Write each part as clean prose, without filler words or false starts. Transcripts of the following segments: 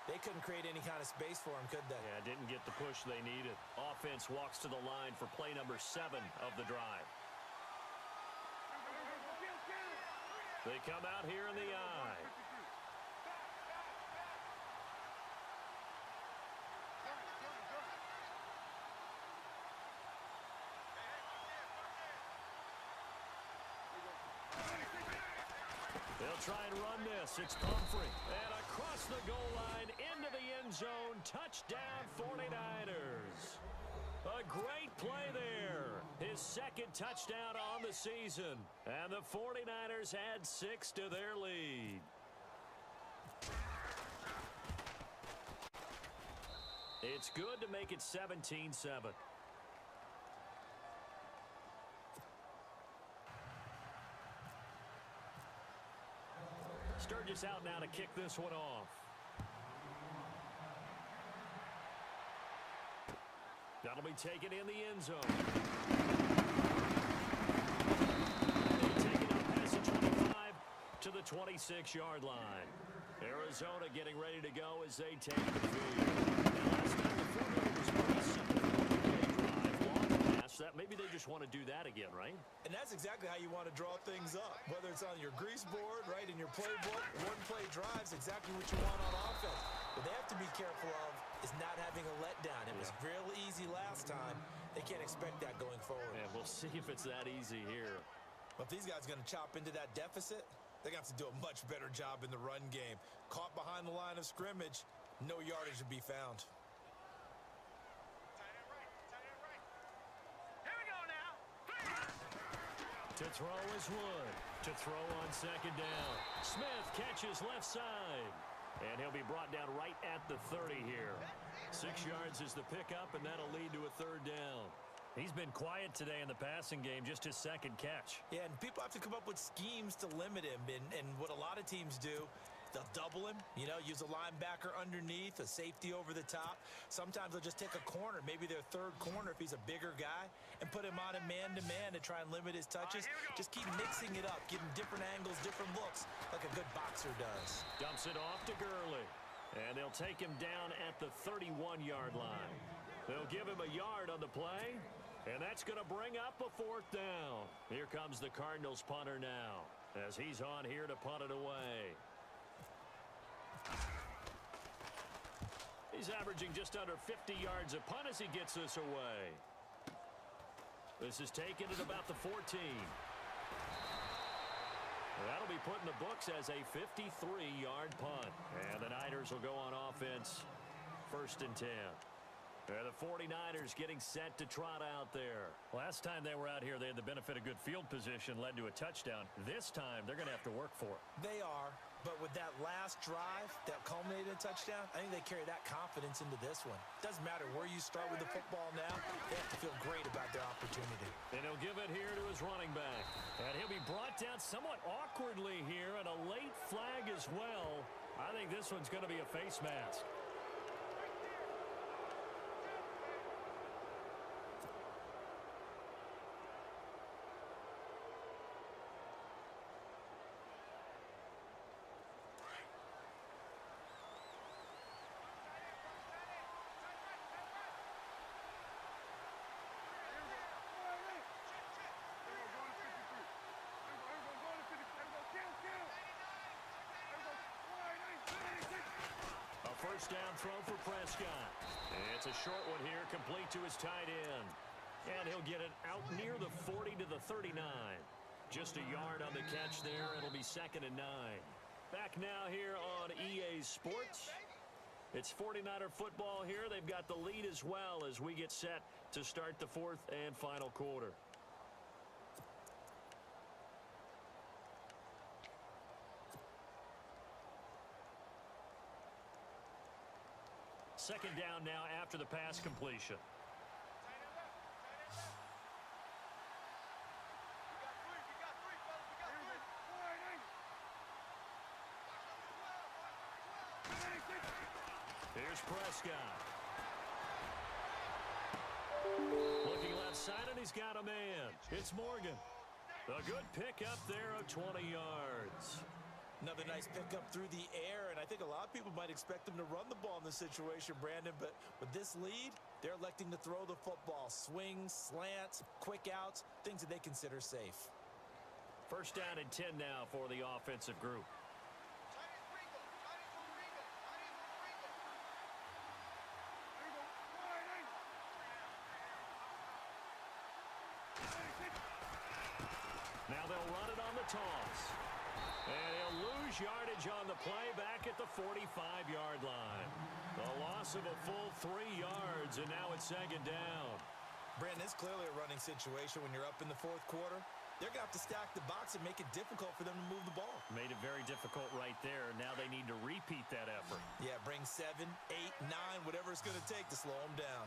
They couldn't create any kind of space for him, could they? Yeah, didn't get the push they needed. Offense walks to the line for play number 7 of the drive. They come out here in the I. They'll try and run this. It's Pumphrey. And across the goal line into the end zone. Touchdown 49ers. A great play there. His second touchdown on the season. And the 49ers add 6 to their lead. It's good to make it 17-7. Sturgis out now to kick this one off. That'll be taken in the end zone. They take it up past the 25 to the 26-yard line. Arizona getting ready to go as they take the field. Now, last time the formula was pretty simple. Drive, long pass. That maybe they just want to do that again, right? And that's exactly how you want to draw things up. Whether it's on your grease board, right, in your playbook, one-play drives, exactly what you want on offense. What they have to be careful of is not having a letdown. It was real easy last time. They can't expect that going forward. And we'll see if it's that easy here. But if these guys are going to chop into that deficit, they're going to have to do a much better job in the run game. Caught behind the line of scrimmage, no yardage to be found. To throw is Wood. To throw on second down. Smith catches left side. And he'll be brought down right at the 30 here. 6 yards is the pickup, and that'll lead to a third down. He's been quiet today in the passing game, just his second catch. Yeah, and people have to come up with schemes to limit him. And what a lot of teams do, they'll double him, use a linebacker underneath, a safety over the top. Sometimes they'll just take a corner, maybe their third corner if he's a bigger guy, and put him on a man-to-man to try and limit his touches. Just keep mixing it up, giving different angles, different looks, like a good boxer does. Dumps it off to Gurley. And they'll take him down at the 31-yard line. They'll give him a yard on the play. And that's going to bring up a fourth down. Here comes the Cardinals punter now, as he's on here to punt it away. He's averaging just under 50 yards a punt as he gets this away. This is taken at about the 14. That'll be put in the books as a 53-yard punt. And the Niners will go on offense, 1st and 10. The 49ers getting set to trot out there. Last time they were out here, they had the benefit of good field position, led to a touchdown. This time, they're going to have to work for it. They are, but with that last drive that culminated in a touchdown, I think they carry that confidence into this one. Doesn't matter where you start with the football now, they have to feel great about their opportunity. And he'll give it here to his running back. And he'll be brought down somewhat awkwardly here, and a late flag as well. I think this one's going to be a face mask. First down throw for Prescott. It's a short one here, complete to his tight end. And he'll get it out near the 40 to the 39. Just a yard on the catch there. It'll be 2nd and 9. Back now here on EA Sports. It's 49er football here. They've got the lead as well as we get set to start the 4th and final quarter. Second down now after the pass completion. Here's Prescott. Looking left side, and he's got a man. It's Morgan. A good pickup there of 20 yards. Another nice pickup through the air, and I think a lot of people might expect them to run the ball in this situation, Brandon, but with this lead, they're electing to throw the football. Swings, slants, quick outs, things that they consider safe. First down and 10 now for the offensive group. Now they'll run it on the toss. And he'll lose yardage on the play back at the 45-yard line. The loss of a full 3 yards, and now it's second down. Brandon, it's clearly a running situation when you're up in the fourth quarter. They're going to have to stack the box and make it difficult for them to move the ball. Made it very difficult right there. Now they need to repeat that effort. Yeah, bring 7, 8, 9, whatever it's going to take to slow them down.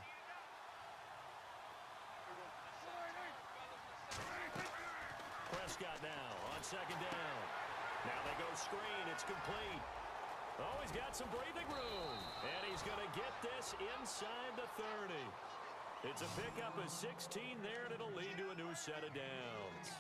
Prescott now on second down. Now they go screen. It's complete. Oh, he's got some breathing room. And he's going to get this inside the 30. It's a pickup of 16 there, and it'll lead to a new set of downs.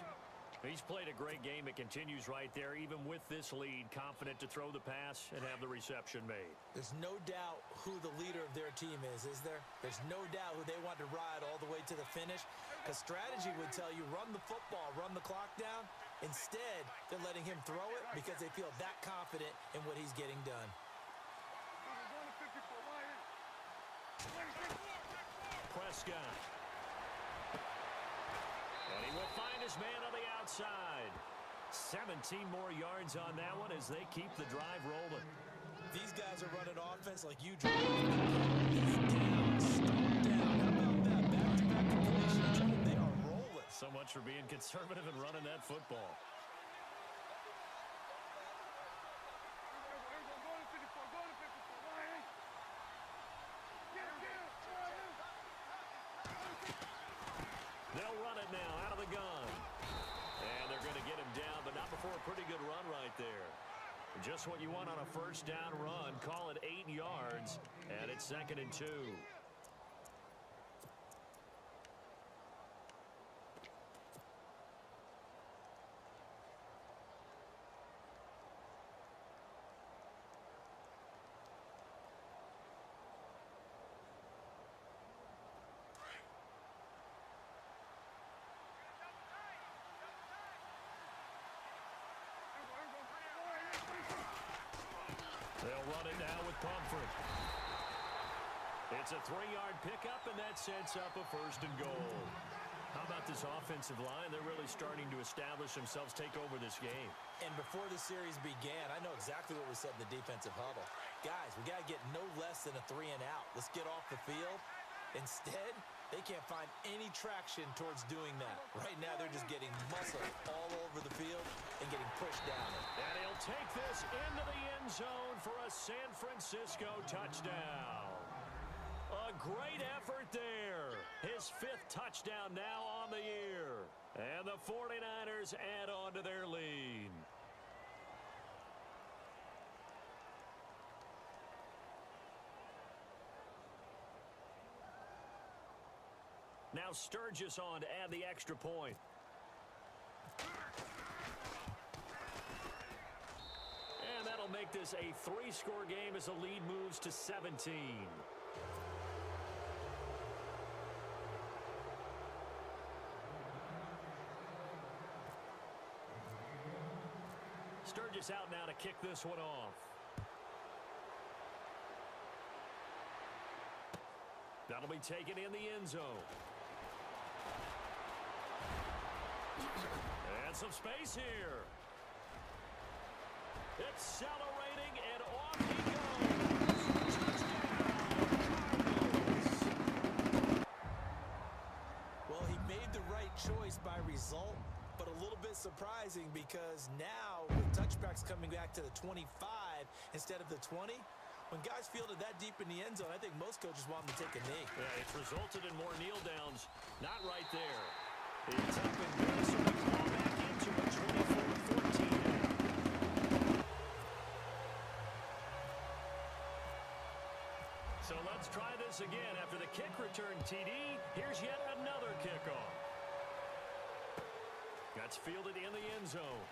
He's played a great game. It continues right there, even with this lead, confident to throw the pass and have the reception made. There's no doubt who the leader of their team is there? There's no doubt who they want to ride all the way to the finish, because strategy would tell you run the football, run the clock down. Instead, they're letting him throw it because they feel that confident in what he's getting done. Prescott. And he will find his man on the outside. 17 more yards on that one as they keep the drive rolling. These guys are running offense like you drive. Down, stop down. How about that? Back-to-back completions. They are rolling. So much for being conservative and running that football. They'll run it now out of the gun. And they're going to get him down, but not before a pretty good run right there. Just what you want on a first down run. Call it 8 yards, and it's second and 2. They'll run it now with Comfort. It's a 3-yard pickup, and that sets up a first and goal. How about this offensive line? They're really starting to establish themselves, take over this game. And before the series began, I know exactly what we said in the defensive huddle. Guys, we got to get no less than a 3 and out. Let's get off the field. Instead, they can't find any traction towards doing that. Right now, they're just getting muscle all over the field and getting pushed down it. And he'll take this into the end zone for a San Francisco touchdown. A great effort there. His 5th touchdown now on the year. And the 49ers add on to their lead. Now Sturgis on to add the extra point. And that'll make this a 3-score game as the lead moves to 17. Sturgis out now to kick this one off. That'll be taken in the end zone. And some space here. Accelerating, and off he goes. Touchdown. Well, he made the right choice by result, but a little bit surprising because now with touchbacks coming back to the 25 instead of the 20, when guys fielded that deep in the end zone, I think most coaches want them to take a knee. Yeah, it's resulted in more kneel downs. Not right there. It's up and good, so they claw back into a 24-14. So let's try this again. After the kick return TD, here's yet another kickoff. That's fielded in the end zone.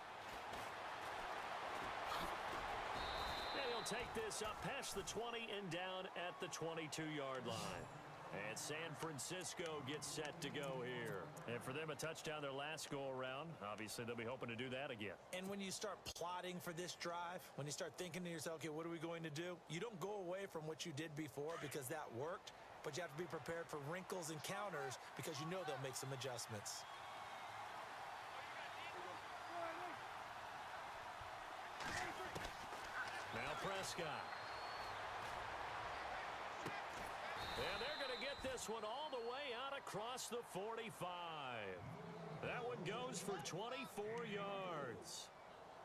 And he'll take this up past the 20 and down at the 22-yard line. And San Francisco gets set to go here. And for them, a touchdown their last go-around. Obviously, they'll be hoping to do that again. And when you start plotting for this drive, when you start thinking to yourself, okay, what are we going to do? You don't go away from what you did before because that worked, but you have to be prepared for wrinkles and counters because you know they'll make some adjustments. Now Prescott. And they're going to get this one all the way out across the 45. That one goes for 24 yards.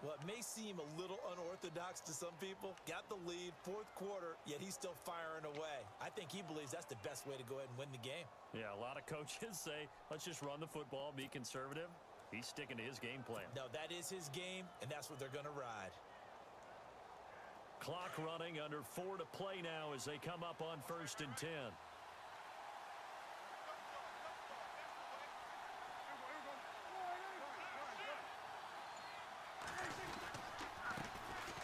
Well, it may seem a little unorthodox to some people. Got the lead, fourth quarter, yet he's still firing away. I think he believes that's the best way to go ahead and win the game. Yeah, a lot of coaches say, let's just run the football, be conservative. He's sticking to his game plan. No, that is his game, and that's what they're going to ride. Clock running, under 4 to play now as they come up on 1st and 10.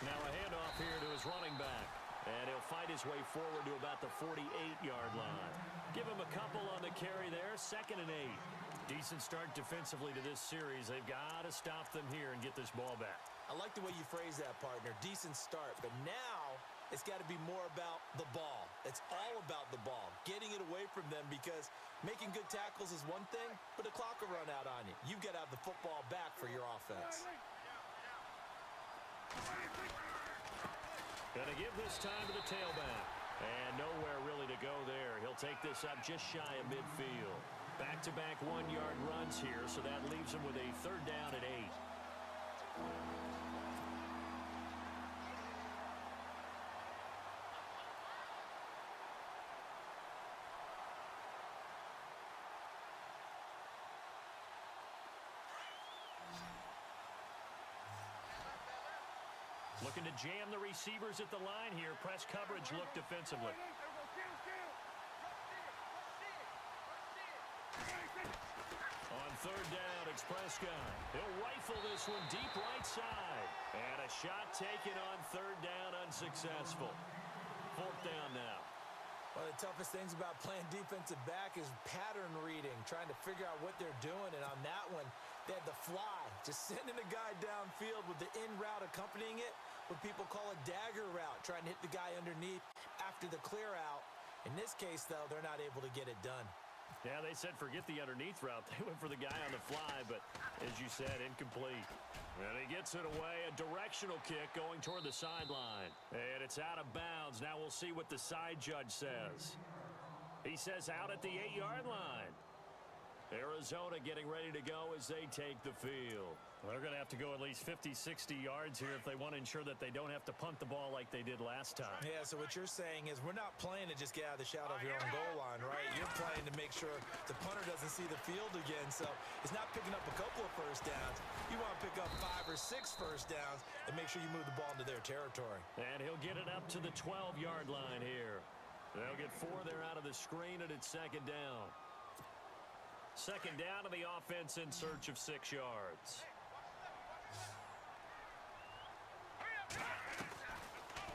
Now a handoff here to his running back. And he'll fight his way forward to about the 48-yard line. Give him a couple on the carry there, 2nd and 8. Decent start defensively to this series. They've got to stop them here and get this ball back. I like the way you phrase that, partner. Decent start, but now it's got to be more about the ball. It's all about the ball, getting it away from them, because making good tackles is one thing, but the clock will run out on you. You've got to have the football back for your offense. Gonna give this time to the tailback. And nowhere really to go there. He'll take this up just shy of midfield. Back-to-back 1-yard runs here, so that leaves him with a 3rd down at 8. Looking to jam the receivers at the line here. Press coverage look defensively. On 3rd down, it's Prescott. He'll rifle this one deep right side. And a shot taken on 3rd down, unsuccessful. 4th down now. One of the toughest things about playing defensive back is pattern reading, trying to figure out what they're doing. And on that one, they had the fly, just sending a guy downfield with the in route accompanying it, what people call a dagger route, trying to hit the guy underneath after the clear out. In this case, though, they're not able to get it done. Yeah, they said forget the underneath route. They went for the guy on the fly, but as you said, incomplete. And he gets it away, a directional kick going toward the sideline. And it's out of bounds. Now we'll see what the side judge says. He says out at the 8-yard line. Arizona getting ready to go as they take the field. They're going to have to go at least 50, 60 yards here if they want to ensure that they don't have to punt the ball like they did last time. Yeah, so what you're saying is we're not playing to just get out of the shadow of your own goal line, right? You're playing to make sure the punter doesn't see the field again. So it's not picking up a couple of first downs. You want to pick up 5 or 6 first downs and make sure you move the ball into their territory. And he'll get it up to the 12-yard line here. They'll get 4 there out of the screen, and it's 2nd down. 2nd down to the offense in search of 6 yards.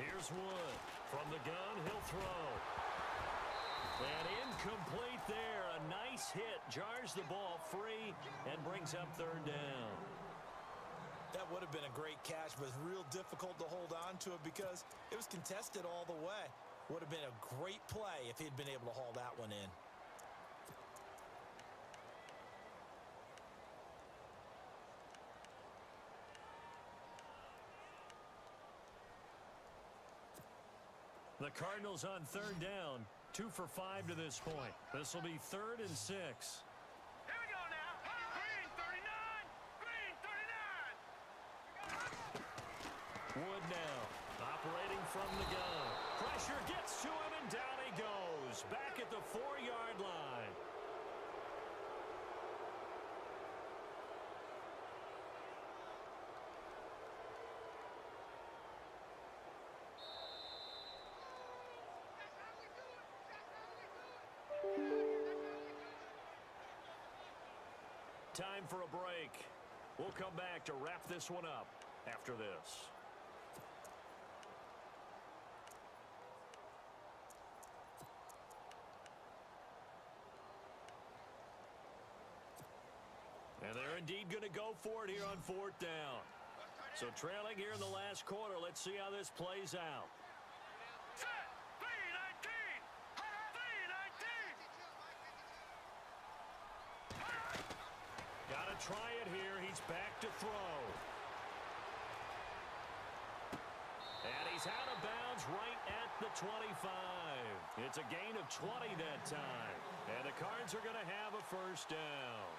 Here's Wood. From the gun, he'll throw. And incomplete there. A nice hit. Jars the ball free and brings up 3rd down. That would have been a great catch, but it's real difficult to hold on to it because it was contested all the way. Would have been a great play if he'd been able to haul that one in. The Cardinals on 3rd down, 2 for 5 to this point. This will be 3rd and 6. Here we go now. Green 39. Green 39. Wood now, operating from the gun. Pressure gets to him, and down he goes. Back at the 4-yard line. Time for a break. We'll come back to wrap this one up after this. And they're indeed going to go for it here on 4th down. So trailing here in the last quarter. Let's see how this plays out. Set. 3-19. 3-19. Got to try it here. He's back to throw. And he's out of bounds right at the 25. It's a gain of 20 that time. And the Cards are going to have a first down.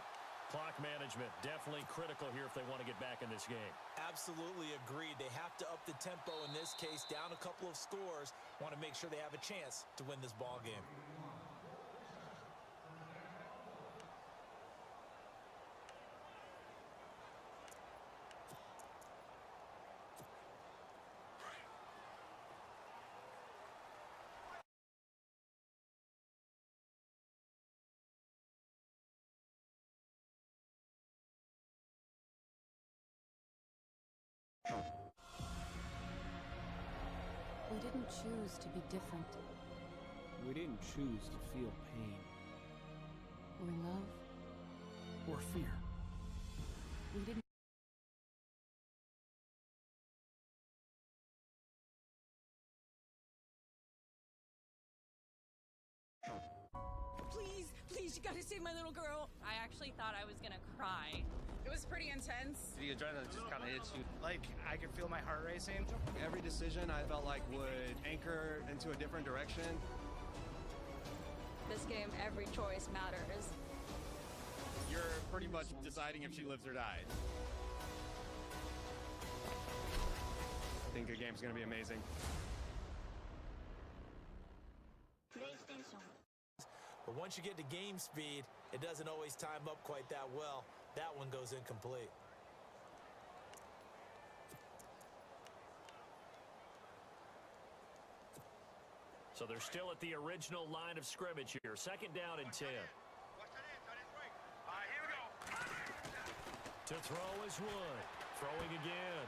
Clock management definitely critical here if they want to get back in this game. Absolutely agreed. They have to up the tempo in this case, down a couple of scores. Want to make sure they have a chance to win this ball game. We didn't choose to be different. We didn't choose to feel pain. Or love. Or fear. We didn't. Please, you gotta save my little girl. I actually thought I was gonna cry. It was pretty intense. The adrenaline just kind of hits you. Like, I could feel my heart racing. Every decision I felt like would anchor into a different direction. This game, every choice matters. You're pretty much deciding if she lives or dies. I think the game's going to be amazing. But once you get to game speed, it doesn't always time up quite that well. That one goes incomplete. So they're still at the original line of scrimmage here. 2nd down and 10. All right, here we go. To throw is Wood. Throwing again.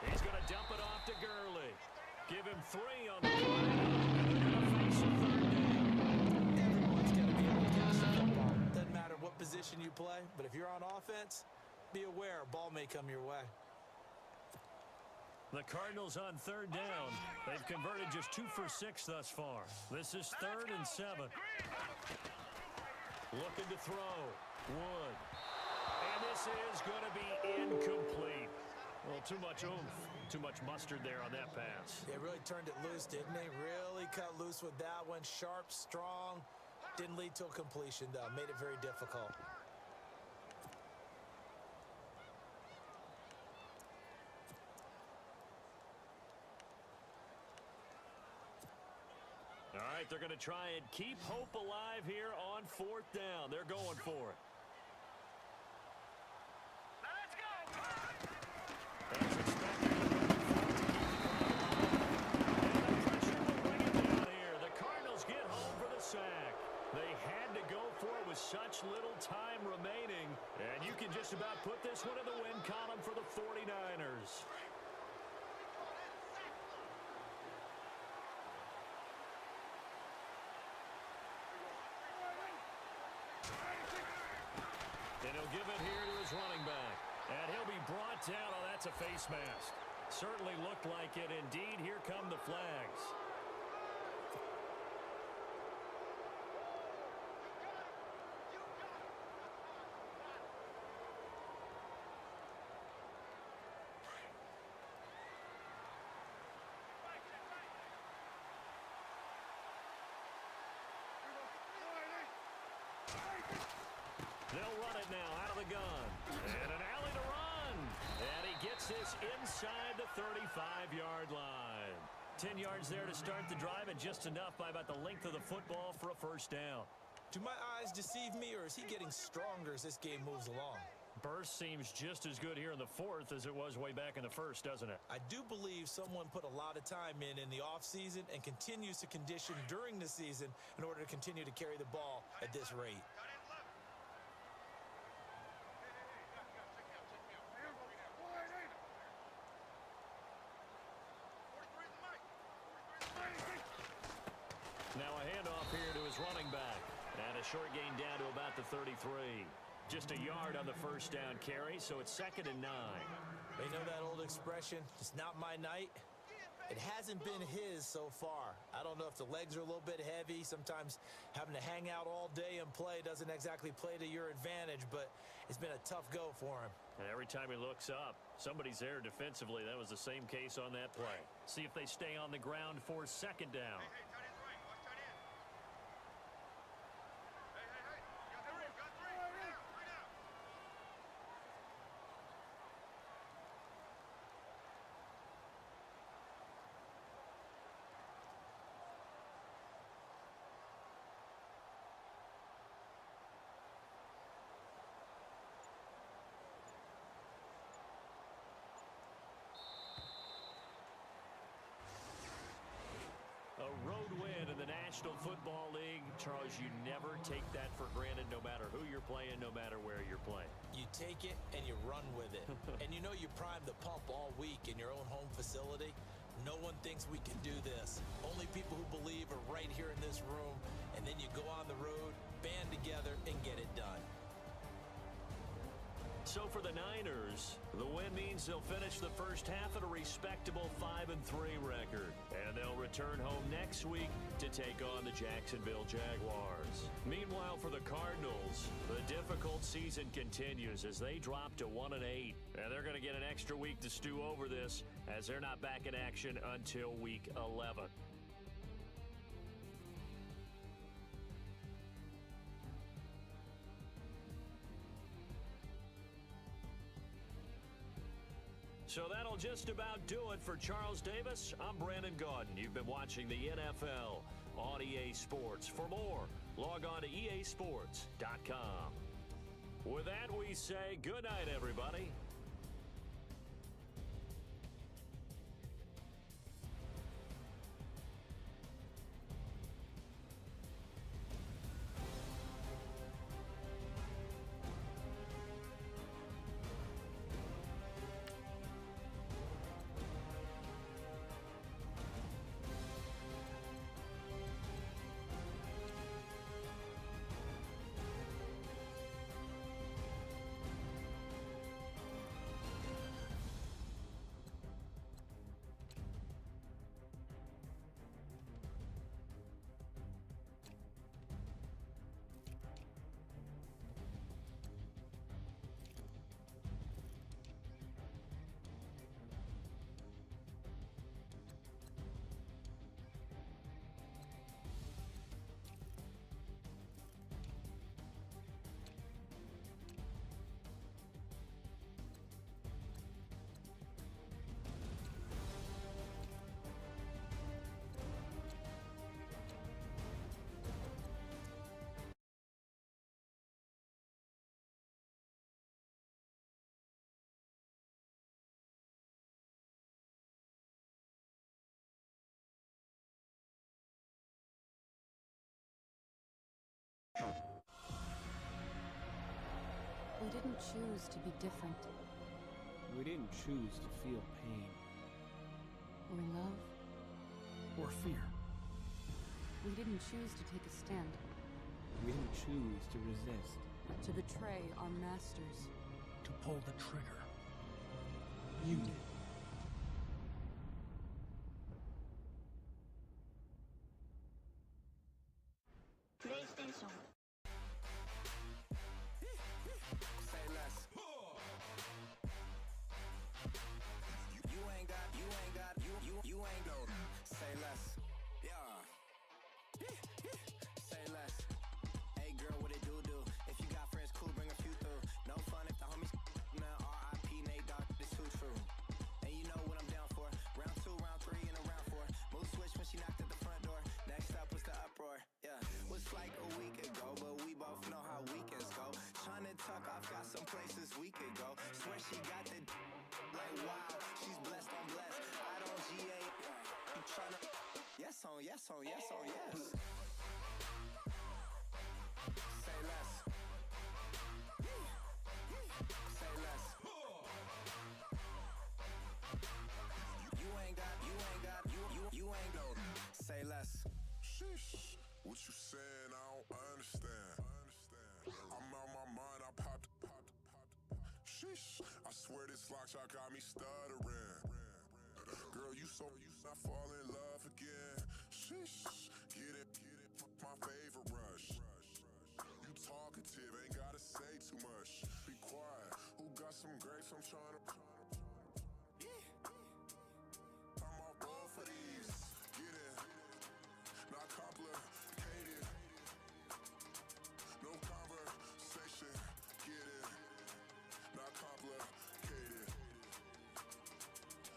He's going to dump it off to Gurley. Give him 3 on the play. And they're going to face a 3rd down. Everyone's got to be able to catch the football. Doesn't matter what position you play, but if you're on offense, be aware a ball may come your way. The Cardinals on 3rd down. They've converted just 2 for 6 thus far. This is 3rd and 7. Looking to throw. Wood. And this is going to be incomplete. Well, too much oomph. Too much mustard there on that pass. They really turned it loose, didn't they? Really cut loose with that one. Sharp, strong. Didn't lead to a completion, though. Made it very difficult. All right, they're going to try and keep hope alive here on 4th down. They're going for it. Let's go. That's expected. And the pressure will bring it down here. The Cardinals get home for the sack. They had to go for it with such little time remaining. And you can just about put this one in the win column for the 49ers. And he'll give it here to his running back. And he'll be brought down. Oh, that's a face mask. Certainly looked like it. Indeed, here come the flags. They'll run it now out of the gun. And an alley to run. And he gets this inside the 35-yard line. 10 yards there to start the drive, and just enough by about the length of the football for a first down. Do my eyes deceive me, or is he getting stronger as this game moves along? Burst seems just as good here in the 4th as it was way back in the 1st, doesn't it? I do believe someone put a lot of time in the offseason and continues to condition during the season in order to continue to carry the ball at this rate. Now a handoff here to his running back. And a short gain down to about the 33. Just a yard on the first down carry, so it's 2nd and 9. You know that old expression, it's not my night? It hasn't been his so far. I don't know if the legs are a little bit heavy. Sometimes having to hang out all day and play doesn't exactly play to your advantage, but it's been a tough go for him. And every time he looks up, somebody's there defensively. That was the same case on that play. See if they stay on the ground for 2nd down. Hey, tight end's right. Watch tight end. Hey. Got three. Three down. A road win in the National Football League. Charles, you never take that for granted no matter who you're playing, no matter where you're playing. You take it and you run with it. And you know you primed the pump all week in your own home facility. No one thinks we can do this. Only people who believe are right here in this room. And then you go on the road, band together, and get it done. So for the Niners, the win means they'll finish the first half at a respectable 5-3 record. And they'll return home next week to take on the Jacksonville Jaguars. Meanwhile, for the Cardinals, the difficult season continues as they drop to 1-8. And they're going to get an extra week to stew over this as they're not back in action until week 11. So that'll just about do it for Charles Davis. I'm Brandon Gaudin. You've been watching the NFL on EA Sports. For more, log on to easports.com. With that, we say good night, everybody. We didn't choose to be different. We didn't choose to feel pain. Or love. Or fear. We didn't choose to take a stand. We didn't choose to resist. To betray our masters. To pull the trigger. You did. PlayStation. Say less. You ain't got, you ain't no. Say less. Yeah. Say less. Hey girl, what it do? If you got friends, cool, bring a few through. No fun if the homies, man, R.I.P. Nate Dogg, this too true. And you know what I'm down for. Round 2, round 3, and a round 4. Mood switch when she knocked at the front door. Next up was the uproar. Yeah, was like a week ago, but we both know how weekends go. Tryna tuck off, got some places we could go. Swear she got the like wow, she's blessed on blessed. I don't GA. You tryna yes on yes on yes on yes. Say less. Say less. You ain't got, you ain't no. Say less. Sheesh. What you saying? I don't understand. I'm out my mind, I popped. Sheesh, I swear this lock shot got me stuttering. Girl, you I fall in love again. Sheesh, get it, my favorite rush. You talkative, ain't gotta say too much. Be quiet, who got some grapes? I'm trying to. I'm off both of these. Get it, not complicated. No conversation, get it, not complicated.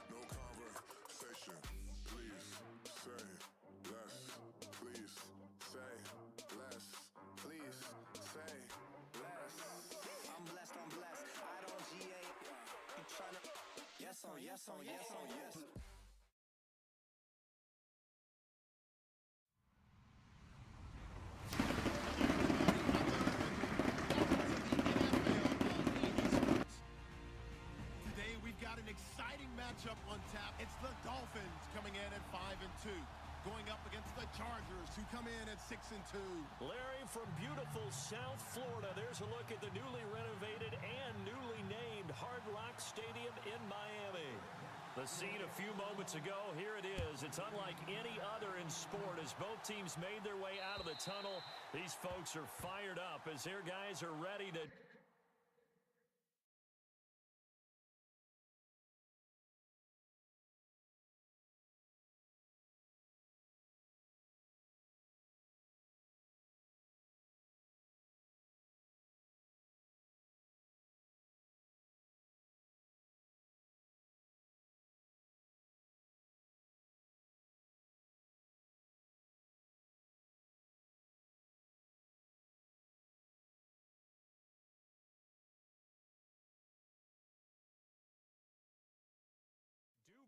No conversation, please say less. Please say less. Please say less. I'm blessed, I don't GA. You tryna. Yes on, yes on, yes on, yes. Today we've got an exciting matchup on tap. It's the Dolphins coming in at 5-2, going up against the Chargers, who come in at 6-2. Larry, from beautiful South Florida, there's a look at the newly renovated and newly named Hard Rock Stadium in Miami. The scene a few moments ago, here it is. It's unlike any other in sport as both teams made their way out of the tunnel. These folks are fired up as their guys are ready to...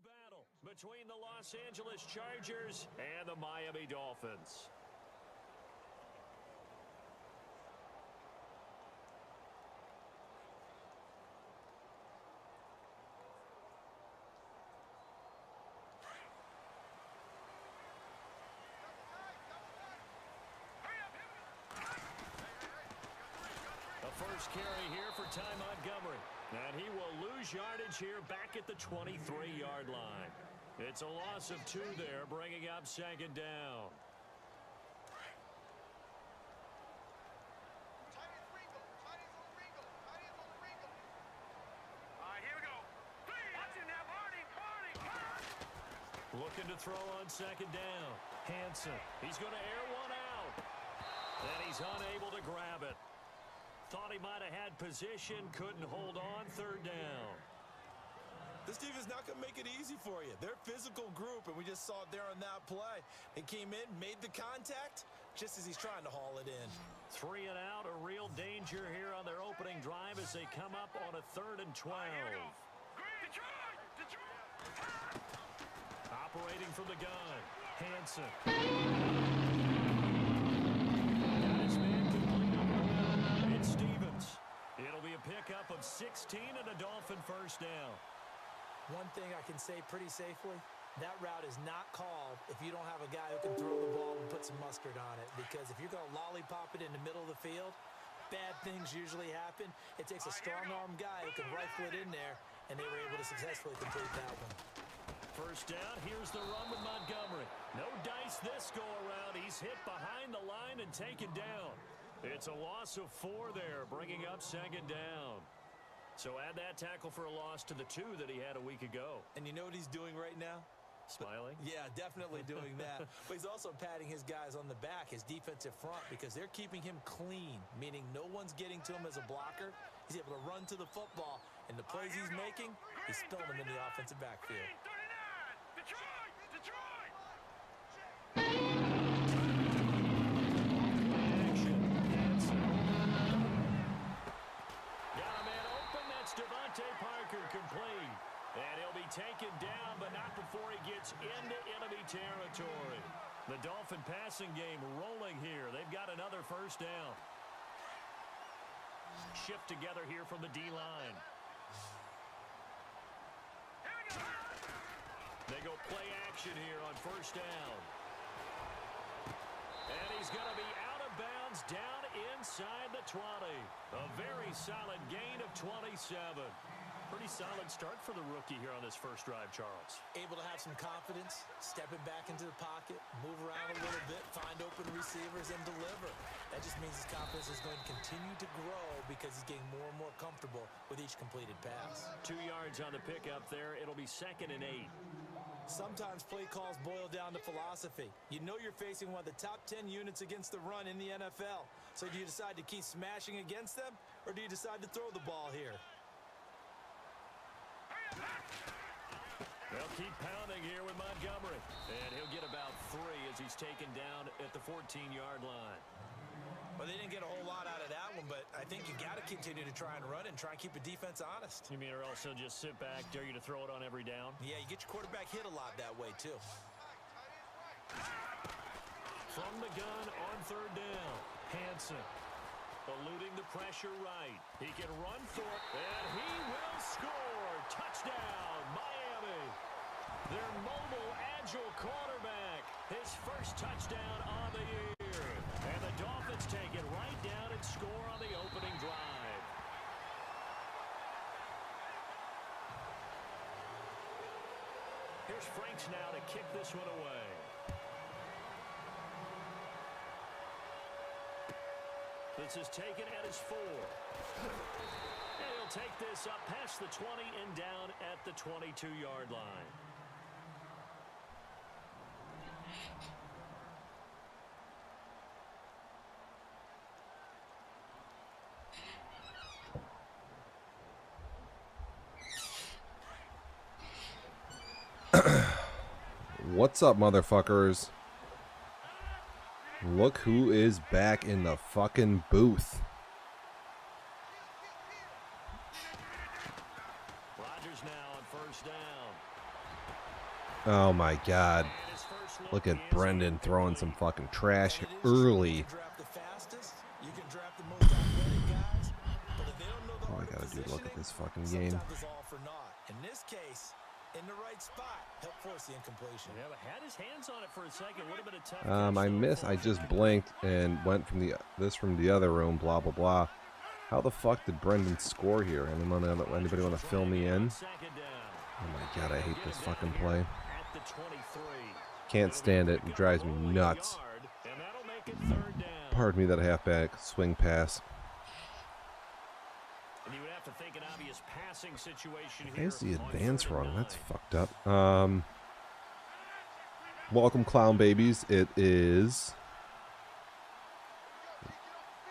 battle between the Los Angeles Chargers and the Miami Dolphins. A first carry here for Ty Montgomery. And he will lose yardage here back at the 23-yard line. It's a loss of 2 there, bringing up second down. Here we go. Watching that, Barney. Looking to throw on second down. Hanson, he's going to air one out. And he's unable to grab it. Thought he might have had position, couldn't hold on, third down. This team is not going to make it easy for you. They're a physical group, and we just saw it there on that play. They came in, made the contact, just as he's trying to haul it in. 3 and out, a real danger here on their opening drive as they come up on a 3rd and 12. Operating from the gun, Hanson. It'll be a pickup of 16 and a Dolphin first down. One thing I can say pretty safely, that route is not called if you don't have a guy who can throw the ball and put some mustard on it. Because if you're going to lollipop it in the middle of the field, bad things usually happen. It takes a strong-arm guy who can rifle it in there, and they were able to successfully complete that one. First down, here's the run with Montgomery. No dice this go-around. He's hit behind the line and taken down. It's a loss of 4 there, bringing up second down. So add that tackle for a loss to the 2 that he had a week ago. And you know what he's doing right now? Smiling? Yeah, definitely doing that. But he's also patting his guys on the back, his defensive front, because they're keeping him clean, meaning no one's getting to him as a blocker. He's able to run to the football, and the plays he's making, he's spilling them in the offensive backfield. 39! Detroit! Complete. And he'll be taken down, but not before he gets into enemy territory. The Dolphin passing game rolling here. They've got another first down. Shift together here from the D-line. They go play action here on first down. And he's going to be out of of bounds down inside the 20. A very solid gain of 27. Pretty solid start for the rookie here on this first drive, Charles. Able to have some confidence, stepping back into the pocket, move around a little bit, find open receivers, and deliver. That just means his confidence is going to continue to grow because he's getting more and more comfortable with each completed pass. 2 yards on the pickup there. It'll be 2nd and 8. Sometimes play calls boil down to philosophy. You know you're facing one of the top 10 units against the run in the NFL. So do you decide to keep smashing against them, or do you decide to throw the ball here? They'll keep pounding here with Montgomery. And he'll get about 3 as he's taken down at the 14-yard line. Well, they didn't get a whole lot out of that one, but I think you got to continue to try and run and try and keep the defense honest. You mean or also just sit back, dare you to throw it on every down? Yeah, you get your quarterback hit a lot that way, too. From the gun on 3rd down, Hansen eluding the pressure right. He can run for it, and he will score. Touchdown, Miami. Their mobile, agile quarterback. His first touchdown on the year. And the Dolphins take it right down and score on the opening drive. Here's Franks now to kick this one away. This is taken at his 4. And he'll take this up past the 20 and down at the 22-yard line. What's up, motherfuckers? Look who is back in the fucking booth. Rodgers now on 1st down. Oh my god. Look at Brendan throwing some fucking trash early. Oh, I gotta do look at this fucking game. In this case, in the right spot, help force the incompletion. Yeah, but had his hands on it for a second. Would have been a tough I missed. I just blinked and went from the other room. Blah blah blah. How the fuck did Brendan score here? Anybody want to fill me in? Oh my god, I hate this fucking play. Can't stand it. It drives me nuts. Pardon me that halfback swing pass. And you would have to think an obvious passing situation here. Why is the advance wrong? That's fucked up. Welcome, clown babies. It is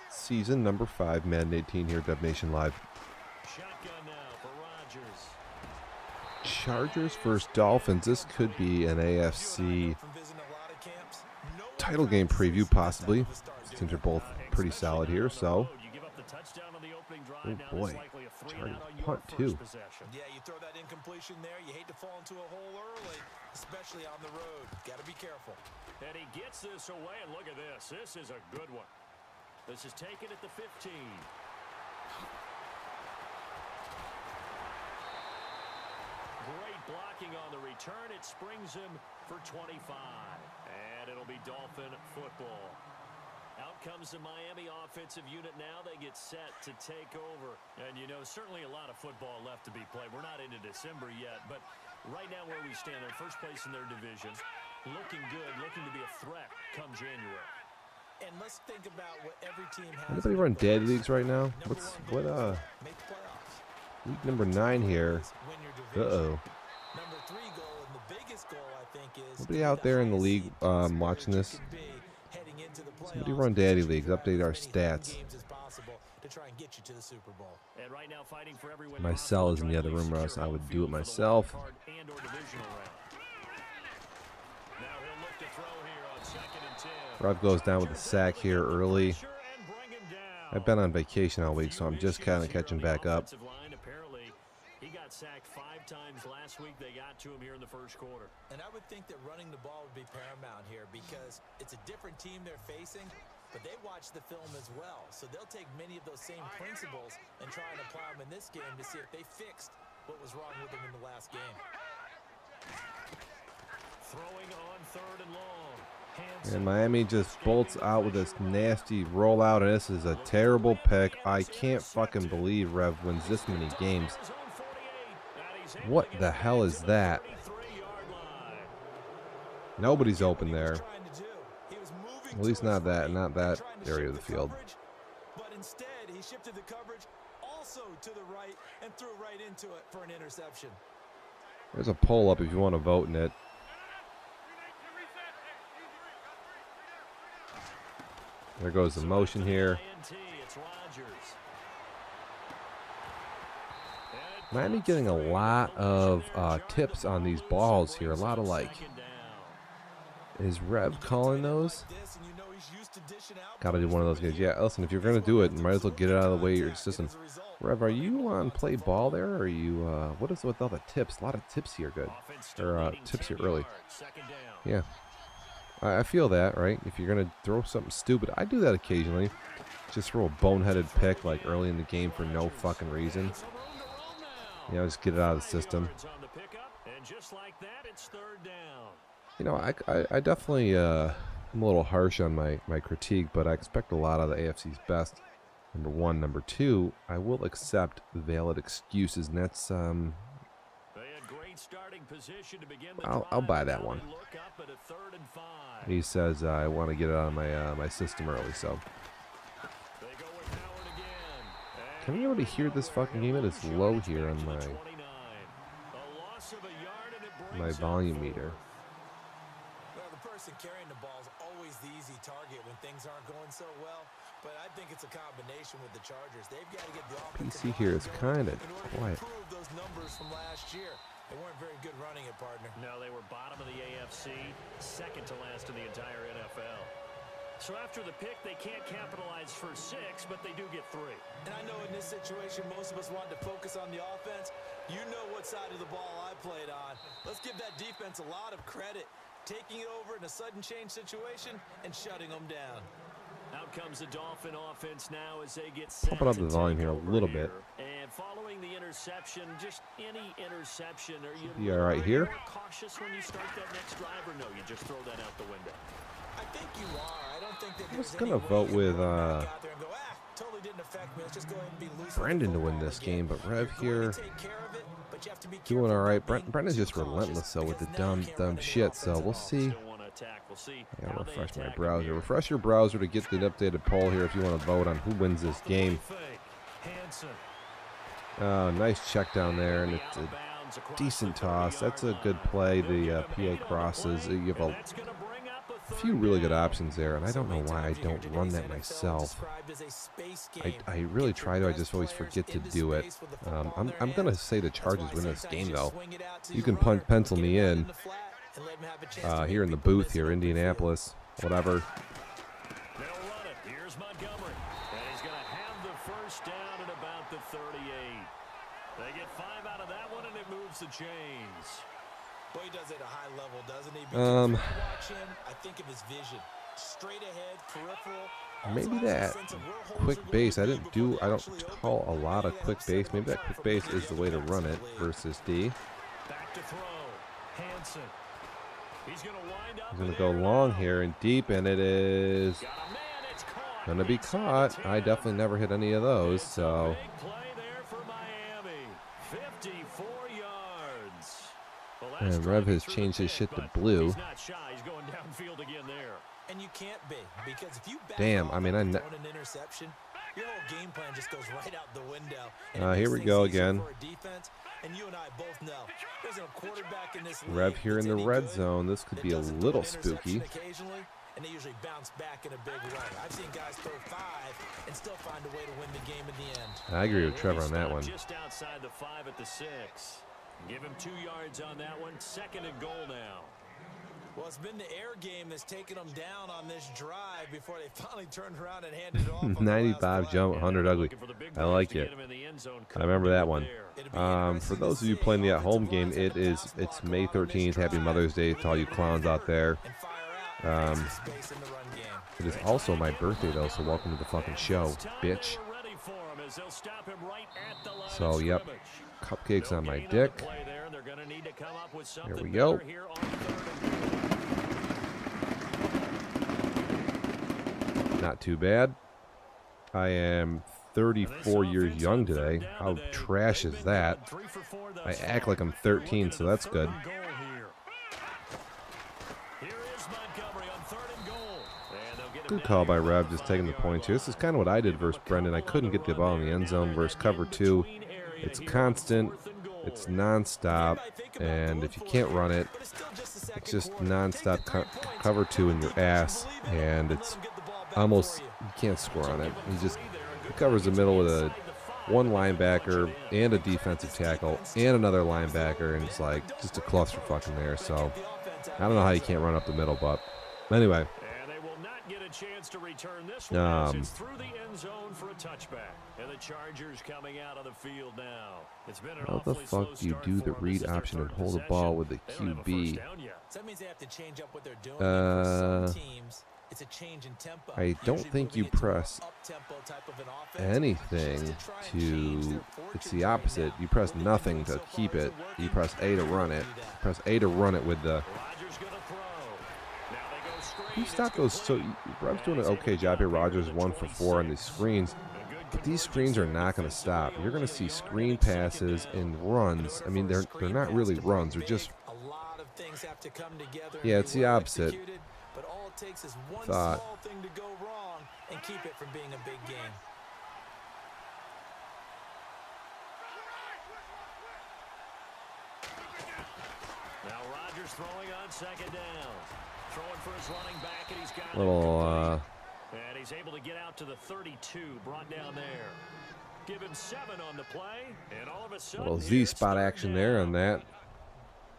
season number 5, Madden 18 here, Dub Nation Live. Shotgun now for Rodgers. Chargers versus Dolphins. This could be an AFC title game preview, possibly. These teams are both pretty solid here, so. Oh boy, Chargers punt too. Yeah, you throw that incompletion there. You hate to fall into a hole early, especially on the road. Got to be careful. And he gets this away, and look at this. This is a good one. This is taken at the 15. Great blocking on the return. It springs him for 25. And it'll be Dolphin football. Out comes the Miami offensive unit now. They get set to take over. And, you know, certainly a lot of football left to be played. We're not into December yet, but right now where we stand, they're first place in their division. Looking good, looking to be a threat come January. And let's think about what every team has. Anybody run daddy leagues right now? What league number 9 here? Uh-oh. Number 3 goal, and the biggest goal, I think, is nobody out there in the league watching this? Somebody run daddy leagues, update our stats. My cell is in the other room, or else I would do it myself. Rob goes down with a sack here early. I've been on vacation all week, so I'm just kind of catching back up. He got sacked 5 times last week. They got to him here in the first quarter. And I would think that running the ball would be paramount here because it's a different team they're facing, but they watch the film as well. So they'll take many of those same principles and try and apply them in this game to see if they fixed what was wrong with them in the last game. Throwing on 3rd and long. And Miami just bolts out with this nasty rollout, and this is a terrible pick. I can't fucking believe Rev wins this many games. What the hell is that? Nobody's open there. At least not that area of the field. But instead, he shifted the coverage also to the right and threw right into it for an interception. There's a poll up if you want to vote in it. There goes the motion here. Miami getting a lot of tips on these balls here. A lot of like, is Rev calling those? Gotta do one of those guys. Yeah, listen, if you're gonna do it, you might as well get it out of the way of your system. Rev, are you on play ball there? Or are you, what is with all the tips? A lot of tips here, good. Or tips here early. Yeah. I feel that, right? If you're going to throw something stupid, I do that occasionally. Just throw a boneheaded pick like early in the game for no fucking reason. You know, just get it out of the system. You know, I definitely, I'm a little harsh on my critique, but I expect a lot of the AFC's best. Number one. Number two, I will accept valid excuses, and that's, I'll buy that one. He says I want to get it out of my system early, so. Can anybody hear this fucking game? It is low here on my volume meter. Well, the person carrying the ball is always the easy target when things aren't going so well, but I think it's a combination with the Chargers. They've got to get the offense. PC here is kind of quiet. Those numbers from last year. They weren't very good running it, partner. No, they were bottom of the AFC, second to last in the entire NFL. So after the pick, they can't capitalize for 6, but they do get 3. And I know in this situation, most of us want to focus on the offense. You know what side of the ball I played on. Let's give that defense a lot of credit. Taking it over in a sudden change situation and shutting them down. Out comes the Dolphin offense now as they get set. Pump up the volume here a little bit. And following the interception, just any interception, are you ARI here? cautious when you start that next drive, or no, you just throw that out the window? I think you are. I don't think that I was gonna vote with totally didn't affect me. Let's just go ahead and be loose. Brendan to win this game, but Rev here doing all right. Brendan's just relentless though with the dumb shit. So we'll see. I gotta refresh my browser. Refresh your browser to get the updated poll here if you want to vote on who wins this game. Nice check down there, and it's a decent toss. That's a good play. The PA crosses. You have a few really good options there, and I don't know why I don't run that myself. I really try to. I just always forget to do it. I'm gonna say the Chargers win this game though. You can pencil me in. Here in the booth here, Indianapolis, whatever. They'll run it. Here's Montgomery, and he's going to have the first down at about the 38. They get 5 out of that one, and it moves the chains. Boy, he does it at a high level, doesn't he? Because when I watch him, I think of his vision. Straight ahead, peripheral. Maybe that quick base. I don't call a lot of quick base. Maybe that quick base is the way to run it versus D. Back to throw. Hansen. He's going to go long here and deep, and it is going to be caught. I definitely never hit any of those, so. Big play there for Miami. 54 yards. And Rev has changed his shit to blue. He's not shy. He's going downfield again there. And you can't be, because if you damn, I mean, an interception, your whole game plan just goes right out the window. Here we go again. And you and I both know there's a quarterback in this Rev here in the red zone. This could be a little spooky. And they usually bounce back in a big way. I've seen guys throw 5 and still find a way to win the game in the end. I agree with Trevor on that one. Just outside the 5 at the 6. Give him 2 yards on that one. 2nd and goal now. Well, it's been the air game that's taken them down on this drive before they finally turned around and handed it off. 95 jump, 100 ugly. I like it. I remember that one. For those of you playing the at-home game, it's May 13th. Happy Mother's Day to all you clowns out there. It is also my birthday, though, so welcome to the fucking show, bitch. So, yep. Cupcakes on my dick. Here we go. Not too bad. I am 34 years young today. How trash is that? I act like I'm 13, so that's good. Good call by Rev, just taking the points here. This is kind of what I did versus Brendan. I couldn't get the ball in the end zone versus cover 2. It's constant, it's non-stop, and if you can't run it, it's just non-stop cover 2 in your ass, and it's almost, you can't score on it. He covers the middle with a one linebacker and a defensive tackle and another linebacker, and it's like just a clusterfuck in there. So I don't know how you can't run up the middle, but anyway. Chance to return this one it's through the end zone for a touchback, and the Chargers coming out of the field now. It's been an how the fuck do you do the read option and hold the ball with the QB? That means they have to change up what they're doing. For some teams, it's a change in tempo. I don't think you press anything to. It's the opposite. You press nothing to keep it. You press A to run it. Press A to run it with the. You stop those. So Rob's doing an okay job here. Rogers 1 for 4 on these screens, but these screens are not going to stop. You're going to see screen passes and runs. I mean, they're not really runs. They're just. Yeah, it's the opposite. But all it takes is one Thought. small thing to go wrong and keep it from being a big game. Now Rodgers throwing on second down. Throwing for his running back, and he's got Little, and he's able to get out to the 32, brought down there. Give him 7 on the play, and all of a sudden, little Z spot action there on that.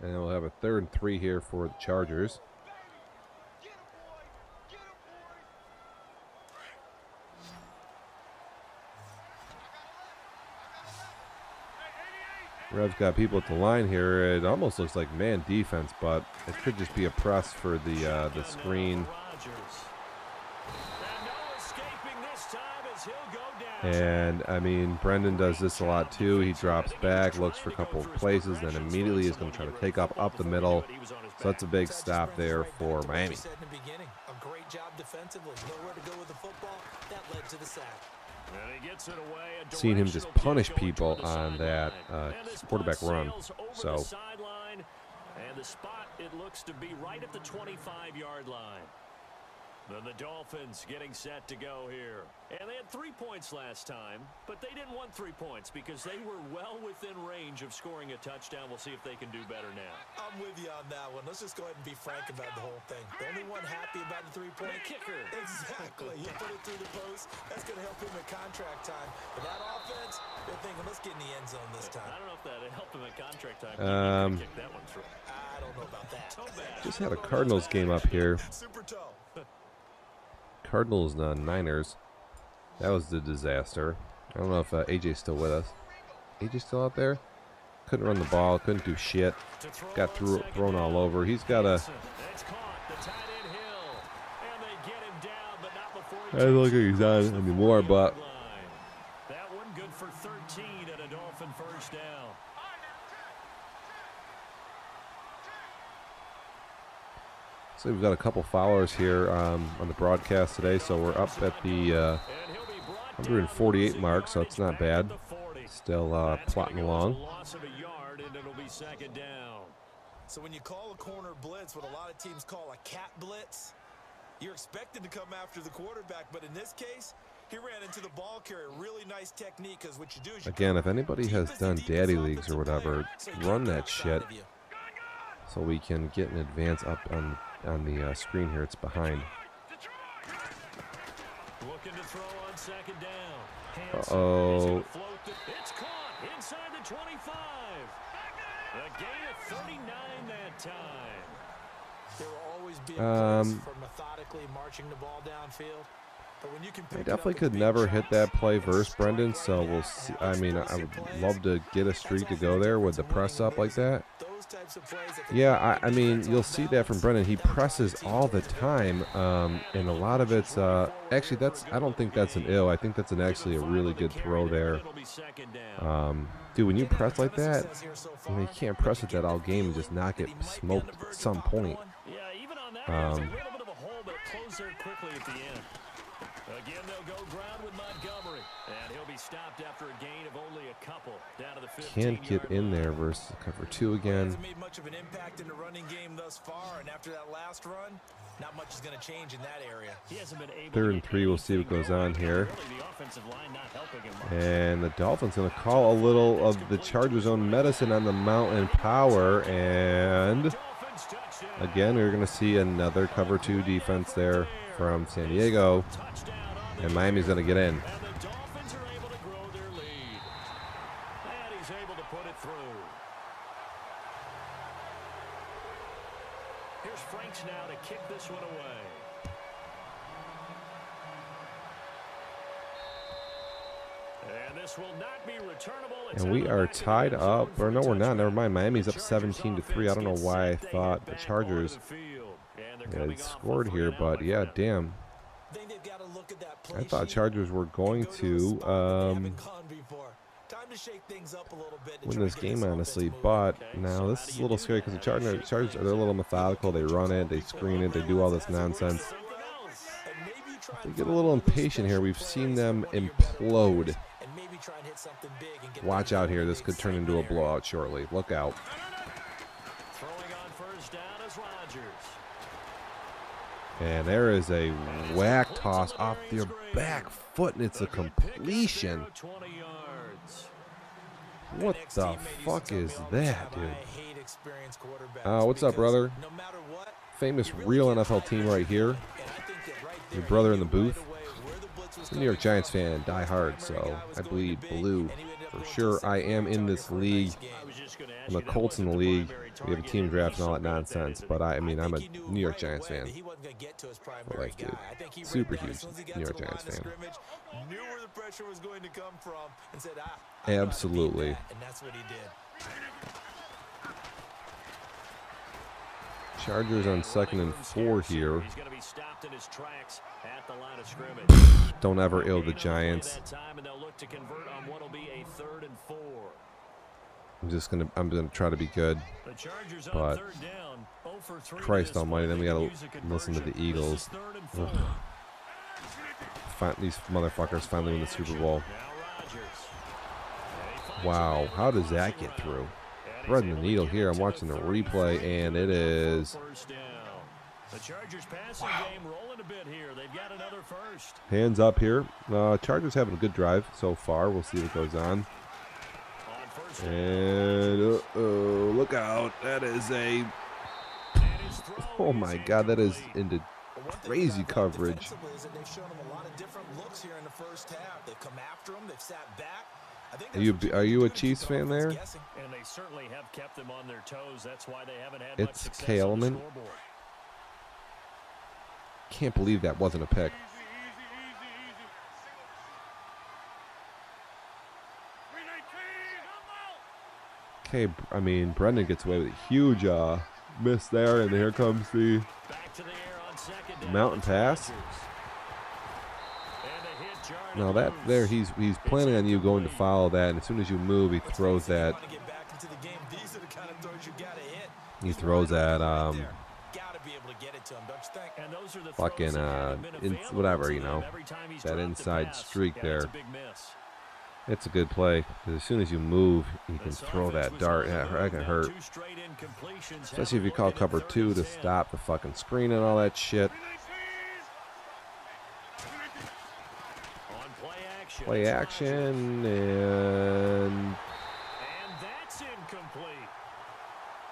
And we'll have a 3rd and 3 here for the Chargers. Rev's got people at the line here. It almost looks like man defense, but it could just be a press for the screen. And, I mean, Brendan does this a lot, too. He drops back, looks for a couple of places, then immediately is going to try to take up the middle. So that's a big stop there for Miami. A great job defensively. Nowhere to go with the football. That led to the sack. Seen him just punish people on that quarterback run. So and the spot, it looks to be right at the 25-yard line. Then the Dolphins getting set to go here. And they had 3 points last time, but they didn't want 3 points because they were well within range of scoring a touchdown. We'll see if they can do better now. I'm with you on that one. Let's just go ahead and be frank about the whole thing. The only one happy about the 3-point kicker. Exactly. You put it through the post. That's going to help him at contract time. But that offense, they're thinking, let's get in the end zone this time. I don't know if that helped him at contract time. Kick that one through. I don't know about that. just had a Cardinals game up here. Super toe. Cardinals Niners. That was the disaster. I don't know if AJ's still with us. AJ still out there? Couldn't run the ball. Couldn't do shit. Got thrown all over. He's got a. I don't look like he's on anymore, but. That one good for 13 and a Dolphin first down. So we've got a couple followers here on the broadcast today, so we're up at the 148 mark, so it's not bad. Still plotting along. So when you call a corner blitz, what a lot of teams call a cat blitz, you're expected to come after the quarterback, but in this case, he ran into the ball carrier. Really nice technique, because what you do is again, if anybody has done daddy leagues or whatever, run that shit so we can get an advance up on the screen here. It's behind. Looking to throw on second down. Uh-oh. It's caught inside the 25. A gain of 39 that time. There will always be a place for methodically marching the ball downfield. But when you can I definitely could never hit that play versus Brendan, so we'll see. I mean, I would love to get a streak to go there with the press up like that. Yeah, I mean, you'll see that from Brendan. He presses all the time, and a lot of it's actually I don't think that's an ill. I think that's actually a really good throw there. Dude, when you press like that, you know, you can't press it that all game and just not get smoked at some point. Yeah, even on that, there's a little bit of a hole, but it closed there quickly at the end. Again, they'll go ground with Montgomery. And he'll be stopped after a gain of only a couple. Down to the 15-yard Can't get in there versus cover 2 again. Hasn't made much of an impact in the running game thus far, and after that last run, not much is going to change in that area. He hasn't been able 3rd and 3, we'll see what goes on here. And the Dolphins going to call a little of the Chargers' own medicine on the Mountain Power. And again, we're going to see another cover 2 defense there from San Diego. And Miami's going to get in. And the Dolphins are able to grow their lead. And he's able to put it through. Here's Franks now to kick this one away. And this will not be returnable. And we are tied up. Or no, we're not. Never mind. Miami's up 17-3. I don't know why I thought the Chargers had scored here, but yeah, damn. I thought Chargers were going to win this game, honestly, but now this is a little scary because the Chargers they're a little methodical. They run it, they screen it, they do all this nonsense. They get a little impatient here. We've seen them implode. Watch out here. This could turn into a blowout shortly. Look out. Throwing on first down is Rodgers. And there is a whack toss off their back foot, and it's a completion. What the fuck is that, dude? What's up, brother? Famous real NFL team right here. Your brother in the booth. I'm a New York Giants fan, die hard, so I bleed blue for sure. I am in this league. I'm a Colts in the league. We have a team draft and all that nonsense, but I mean, I'm a New York Giants fan. For life, dude. Super huge New York Giants fan. Absolutely. And that's what he did. Chargers on 2nd and 4 here. He's going to be stopped in his tracks at the line of scrimmage. Don't ever ill the Giants. And they'll look to convert on what'll be a 3rd and 4. I'm gonna try to be good, but Christ Almighty, then we gotta listen to the Eagles. These motherfuckers finally win the Super Bowl. Wow, how does that get through? Threading the needle here. I'm watching the replay, and it is. The Chargers passing game rolling a bit here. They've got another first. Hands up here. Chargers having a good drive so far. We'll see what goes on. And uh-oh, look out. That is a... Oh my God, that is into crazy coverage. They've shown them a lot of different looks here in the first half. They've come after them. They've sat back. Are you a Chiefs fan there? And they certainly have kept them on their toes. That's why they haven't had it's K-Element. Can't believe that wasn't a pick. Okay, I mean, Brendan gets away with a huge miss there, and here comes the mountain pass. Now that there, he's planning on you going to follow that, and as soon as you move, he throws that. He throws that fucking whatever, you know, that inside streak there. It's a good play. As soon as you move, you can throw that dart. Yeah, that can hurt. Especially if you call cover 2 to stop the fucking screen and all that shit. Play action, and that's incomplete.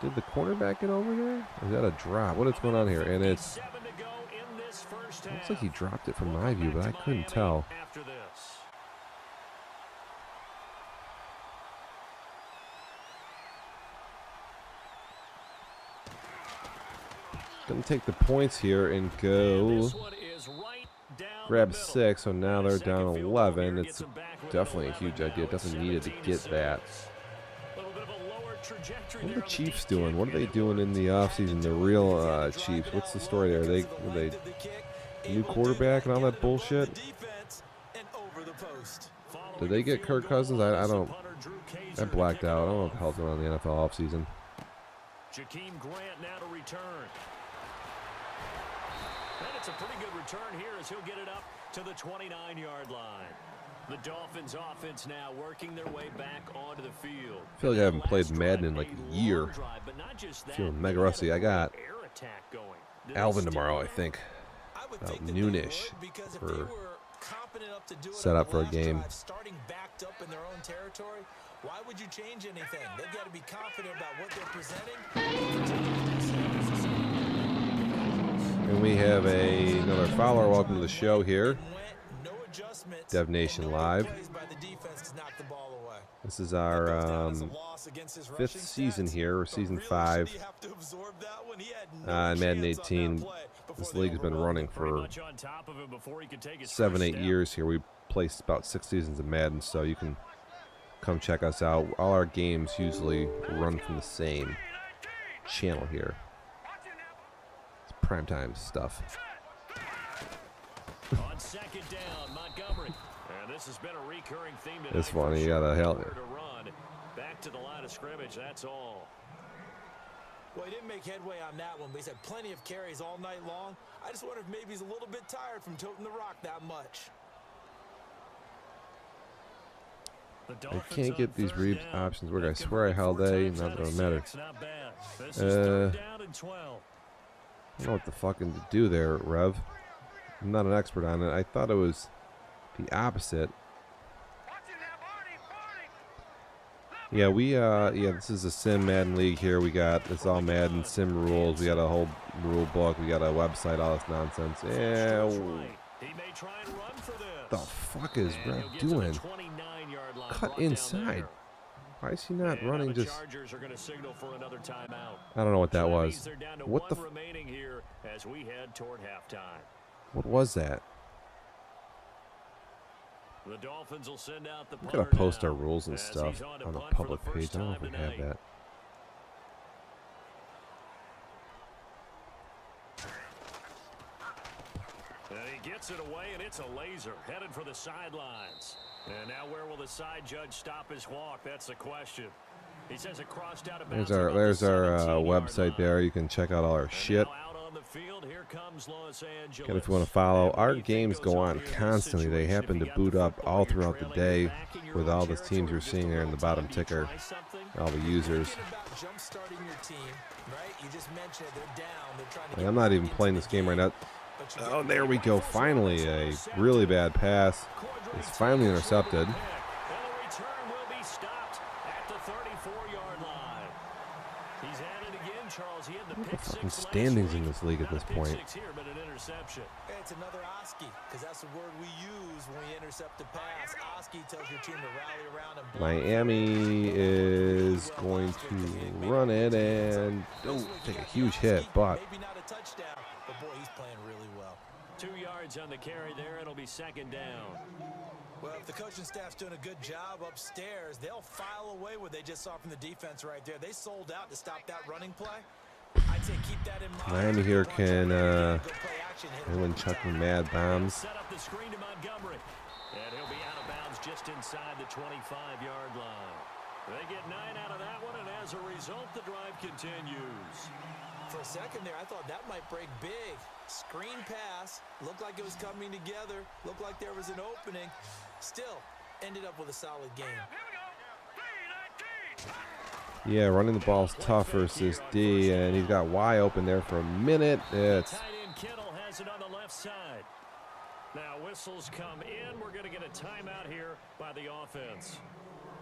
Did the cornerback get over there? Or is that a drop? What is going on here? And it's looks like he dropped it from my view, but I couldn't tell. Gonna take the points here and go grab 6, so now they're down 11. It's definitely a huge idea. Definitely needed to get that. What are the Chiefs doing? What are they doing in the offseason? The real Chiefs. What's the story there? Are they new quarterback and all that bullshit? Did they get Kirk Cousins? I don't. I blacked out. I don't know what the hell's going on in the NFL offseason. Jakeem Grant now to return. And it's a pretty good return here as he'll get it up to the 29-yard line. The Dolphins offense now working their way back onto the field. I feel like I haven't played Madden in like a year. Feeling mega rusty. I got Alvin tomorrow, I think. About noonish for set up for a game. Starting backed up in their own territory. Why would you change anything? They've got to be confident about what they're presenting. And we have another follower. Welcome to the show here. Dev Nation Live. This is our 5th season here, or season 5. In Madden 18. This league has been running for 7-8 years here. We placed about 6 seasons of Madden, so you can come check us out. All our games usually run from the same channel here. It's primetime stuff. On second down, Montgomery. And this has been a recurring theme tonight. It's funny, you gotta help it. Back to the line of scrimmage, that's all. Well, he didn't make headway on that one, but he's had plenty of carries all night long. I just wonder if maybe he's a little bit tired from toting the rock that much. I can't get these read options work. I swear I held A. Not that it matter. I don't know what the fucking to do there, Rev. I'm not an expert on it. I thought it was the opposite. Yeah, this is a sim Madden league here. We got, it's all Madden sim rules. We got a whole rule book. We got a website, all this nonsense. Yeah. The fuck is Rev doing? Cut inside. Why is he not running just... I don't know what that was. What the... What was that? The Dolphins will send out the we gotta post our rules and stuff on the public page. I don't know if we have that. And he gets it away, and it's a laser headed for the sidelines. And now where will the side judge stop his walk? That's the question. He says it crossed out of bounds. There's our website there. You can check out all our shit. Again, if you want to follow, our games go on constantly. They happen to boot up all throughout the day with all the teams you're seeing there in the bottom ticker, all the users. Like, I'm not even playing this game right now. Oh, there we go. Finally, a really bad pass. It's finally intercepted. What the fucking standings in this league at this point? It's another Oski, because that's the word we use when we intercept a pass. Oski tells your team to rally around and Miami is going to run it and take a huge hit, but maybe not a touchdown, but boy, he's playing really well. 2 yards on the carry there. It'll be second down. Well, if the coaching staff's doing a good job upstairs, they'll file away what they just saw from the defense right there. They sold out to stop that running play. I'd say keep that in mind. Miami here can everyone chucking mad bombs. Set up the screen to Montgomery. And he'll be out of bounds just inside the 25-yard line. They get 9 out of that one, and as a result, the drive continues. For a second there, I thought that might break big. Screen pass. Looked like it was coming together. Looked like there was an opening. Still, ended up with a solid game. Yeah, running the ball's tough versus D, and he's got Y open there for a minute. It's Tight end Kittle has it on the left side. Now whistles come in. We're going to get a timeout here by the offense,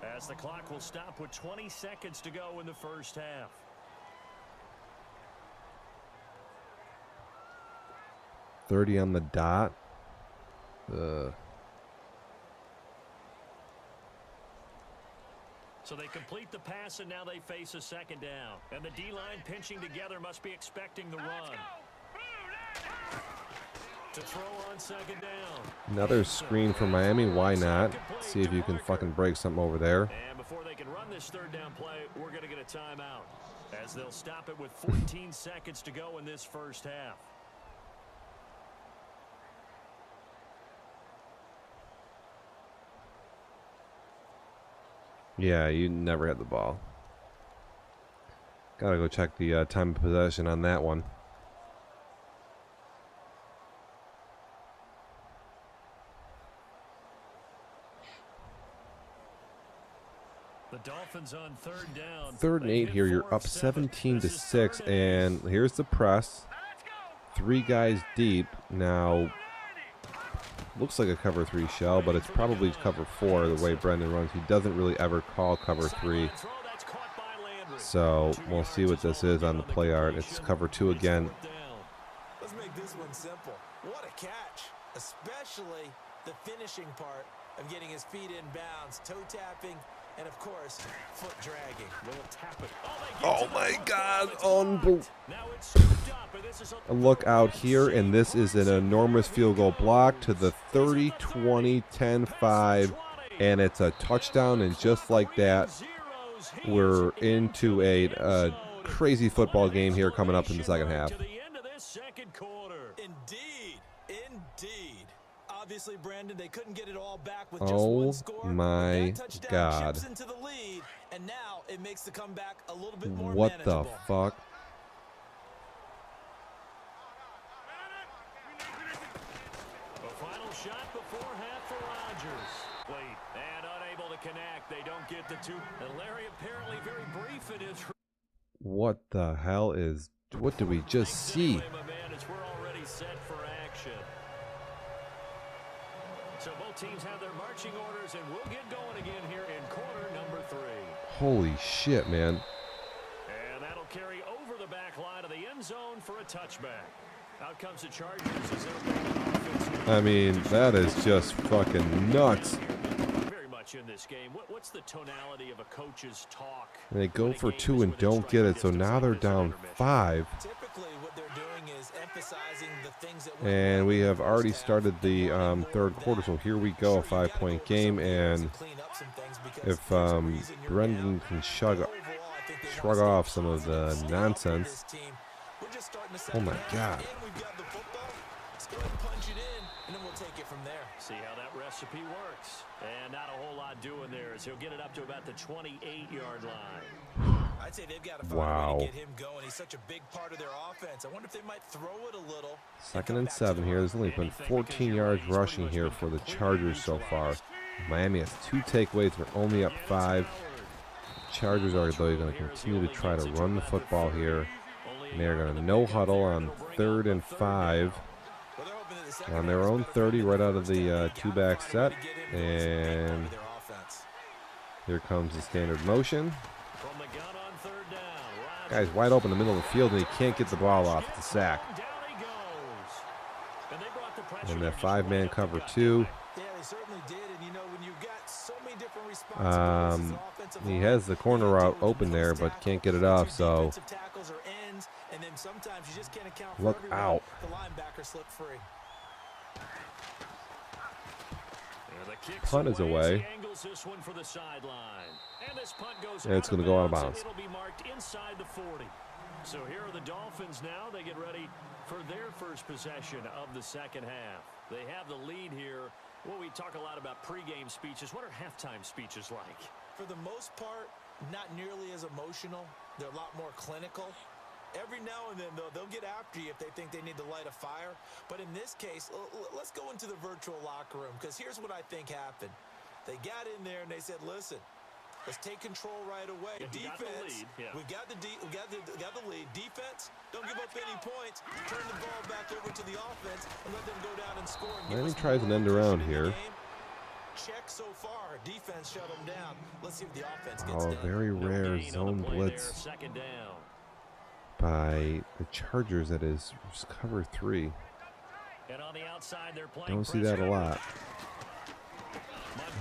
as the clock will stop with 20 seconds to go in the first half. .30 on the dot. So they complete the pass, and now they face a second down. And the D-line pinching together must be expecting the run. To throw on second down. Another screen for Miami. Why not? See if you can fucking break something over there. And before they can run this third down play, we're going to get a timeout, as they'll stop it with 14 seconds to go in this first half. Yeah, you never had the ball. Gotta go check the time of possession on that one. The Dolphins on third down. 3rd and 8 here. You're up 17-6, and here's the press. 3 guys deep. Now, looks like a cover 3 shell, but it's probably cover 4 the way Brendan runs. He doesn't really ever call cover 3. So we'll see what this is on the play art. It's cover 2 again. Let's make this one simple. What a catch, especially the finishing part of getting his feet in bounds, toe tapping, and of course, foot dragging. Tap it. Oh my God! Look out here, and this is an enormous field goal block to the 30, 20, 10, 5, and it's a touchdown. And just like that, we're into a crazy football game here coming up in the second half. Indeed. Obviously, Brandon, they couldn't get it all back with just one score. Oh my God. Chips into the lead, and now it makes the comeback a little bit more what manageable. the fuck? A final shot before half for Rodgers. Wait, and unable to connect. They don't get the 2. And Larry apparently very brief in his. What the hell is? What did we just see? We're already set for action. So both teams have their marching orders, and we'll get going again here in quarter number 3. Holy shit, man. And that'll carry over the back line of the end zone for a touchback. Out comes the Chargers as they're I mean, that is just fucking nuts. Very much in this game. What's the tonality of a coach's talk? They go for 2 and don't get it, so now they're down 5. Typically, what they're doing is emphasizing the things that And we have already started the 3rd quarter, so here we go, a 5-point game. And if Brendan can shrug off some of the nonsense. Oh my God. See how that recipe works. And not a whole lot doing there as he'll get it up to about the 28-yard line. I'd say they've got to find a way to get him going. He's such a big part of their offense. I wonder if they might throw it a little. 2nd and 7 here. There's only been 14 yards rushing here for the Chargers so far. Miami has 2 takeaways. They're only up 5. Chargers are going to continue to try to run the football here. And they're going to no huddle on 3rd and 5. On their own 30 right out of the 2-back set. And here comes the standard motion. Guy's wide open in the middle of the field, and he can't get the ball off. It's a sack. And that 5-man cover 2. He has the corner route open there, but can't get it off, so look out. Punt is away. And it's going to go out of bounds. So here are the Dolphins now. They get ready for their first possession of the second half. They have the lead here. Well, we talk a lot about pregame speeches. What are halftime speeches like? For the most part, not nearly as emotional. They're a lot more clinical. Every now and then, though, they'll get after you if they think they need to light a fire. But in this case, let's go into the virtual locker room, because here's what I think happened. They got in there and they said, listen, let's take control right away. Defense, we got the lead. Defense, don't give up any points. Turn the ball back over to the offense and let them go down and score. Miami tries an end around here. Check so far. Defense shut them down. Let's see if the offense gets done. Very rare zone blitz by the Chargers. That is cover 3. Don't see that a lot.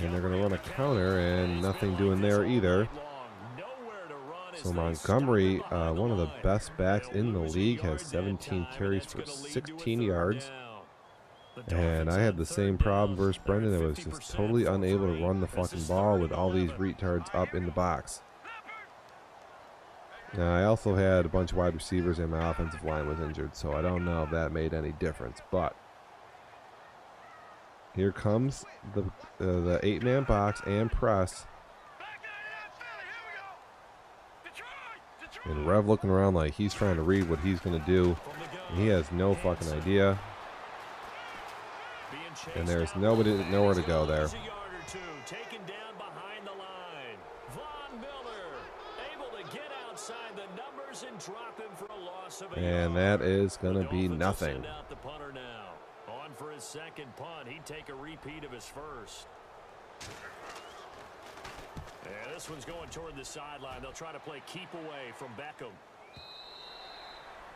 And they're going to run a counter, and nothing doing there either. So Montgomery, one of the best backs in the league, has 17 carries for 16 yards. And I had the same problem versus Brendan. I was just totally unable to run the fucking ball with all these retards up in the box. Now, I also had a bunch of wide receivers and my offensive line was injured, so I don't know if that made any difference. But here comes the 8-man box and press. And Rev looking around like he's trying to read what he's going to do. And he has no fucking idea. And there's nowhere to go there. Von Miller able to get outside the numbers and drop him for a loss of a And yard. that is going to The be Dolphins will nothing. send out the punter now. On for his second punt. He'd take a repeat of his first. And this one's going toward the sideline. They'll try to play keep away from Beckham.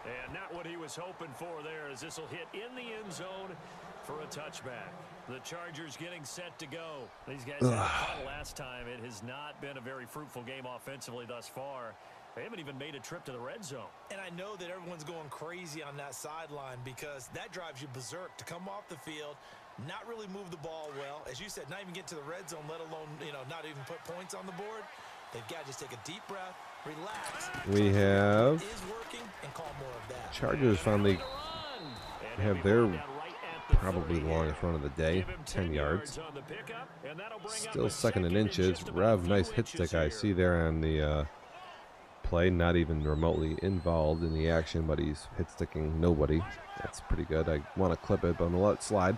And not what he was hoping for there, as this will hit in the end zone for a touchback. The Chargers getting set to go. These guys had a punt last time. It has not been a very fruitful game offensively thus far. They haven't even made a trip to the red zone. And I know that everyone's going crazy on that sideline because that drives you berserk to come off the field, not really move the ball well. As you said, not even get to the red zone, let alone, not even put points on the board. They've got to just take a deep breath, relax. We have Is working and call more of that. Chargers finally have their probably longest run of the day, 10 yards. Still second in inches. Rev, nice hit stick I see there on the play. Not even remotely involved in the action, but he's hit sticking nobody. That's pretty good. I want to clip it, but I'm going to let it slide.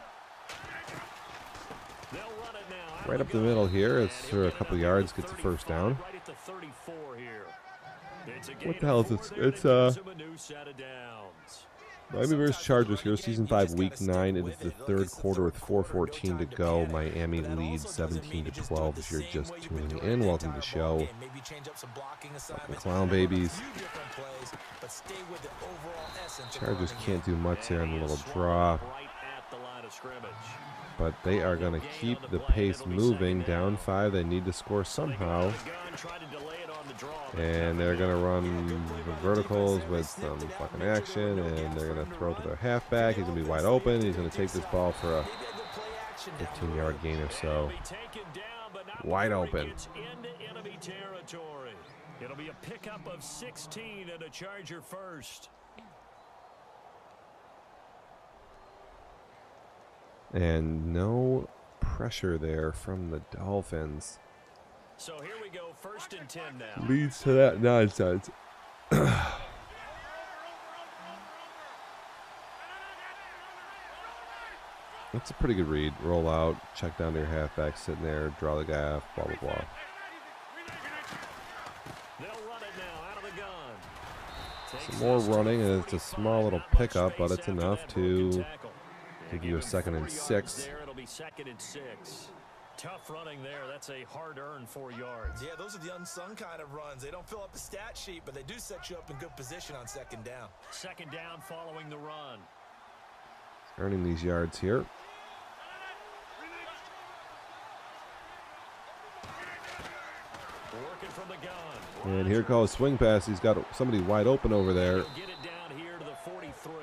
Right up the middle here. It's for a couple yards, gets the first down. What the hell is this? It's Miami vs. Chargers here, Season 5, Week 9. It is the third quarter with 4:14 to go. Miami leads 17-12 if you're just tuning in. Welcome to the show. Fucking clown babies. Chargers can't do much there on the little draw. But they are going to keep the pace moving. Down 5. They need to score somehow. And they're going to run the verticals with some fucking action. And they're going to throw to their halfback. He's going to be wide open. He's going to take this ball for a 15-yard gain or so. Wide open. It'll be a pickup of 16 and a Charger first. And no pressure there from the Dolphins. So here we go, 1st and 10 now. Leads to that nonsense. That's a pretty good read. Roll out, check down to your halfback, sitting there, draw the guy off, blah, blah, blah. They'll run it now out of the gun. Some more running, and it's a small little pickup, but it's enough to give you a 2nd and 6. It'll be 2nd and 6. Tough running there. That's a hard-earned 4 yards. Yeah, those are the unsung kind of runs. They don't fill up the stat sheet, but they do set you up in good position on 2nd down. 2nd down following the run. Earning these yards here. Working from the gun. And here goes swing pass. He's got somebody wide open over there. Get it down here to the 43.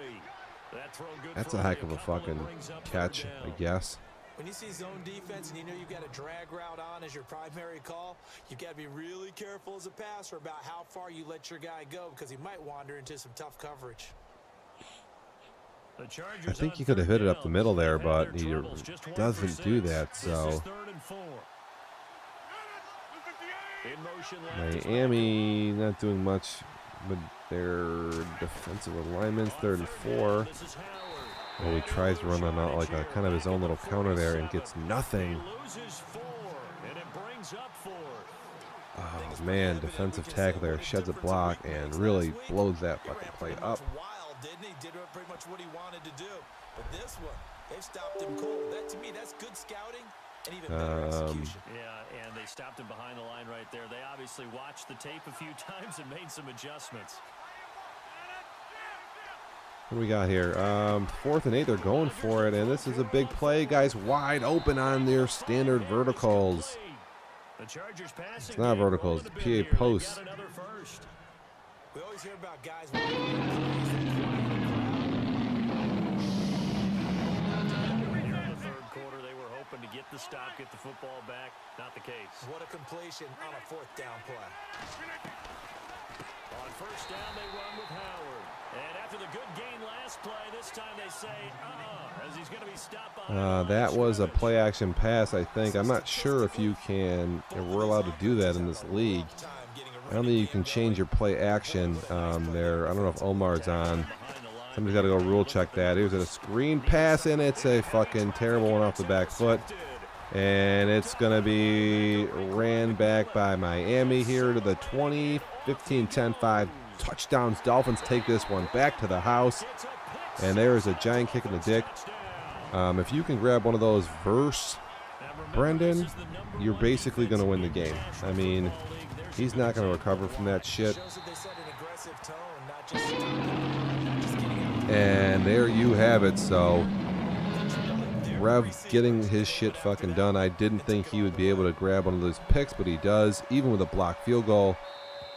That throw good. That's a heck of a fucking catch, I guess. When you see zone defense and you know you've got a drag route on as your primary call, you've got to be really careful as a passer about how far you let your guy go because he might wander into some tough coverage. I think he could have hit it up the middle there, but he doesn't do that, so Miami not doing much with their defensive alignments. 3rd and 4. Well, he tries to run on like a kind of his own little counter there and gets nothing. Oh man, defensive tackle there sheds a block and really blows that fucking play up. Didn't he? Did pretty much what he wanted to do. But this one, they've stopped him cold. That to me, that's good scouting and even better execution. Yeah, and they stopped him behind the line right there. They obviously watched the tape a few times and made some adjustments. What do we got here? 4th and 8, they're going for it, and this is a big play. Guys wide open on their standard verticals. It's not verticals, it's PA posts. We always hear about guys to get the stop, get the football back. Not the case. What a completion on a 4th down play. On 1st down, they run with Howard. And after the good gain last play, this time they say, as he's going to be stopped by. That was a play-action pass, I think. I'm not sure if you can, if we're allowed to do that in this league. I don't think you can change your play-action there. I don't know if Omar's on. Somebody's got to go rule check that. Here's a screen pass, and it's a fucking terrible one off the back foot. And it's going to be ran back by Miami here to the 20, 15, 10, 5. Touchdowns. Dolphins take this one back to the house. And there is a giant kick in the dick. If you can grab one of those versus Brendan, you're basically going to win the game. I mean, he's not going to recover from that shit. And there you have it. So Rev getting his shit fucking done. I didn't think he would be able to grab one of those picks, but he does, even with a blocked field goal.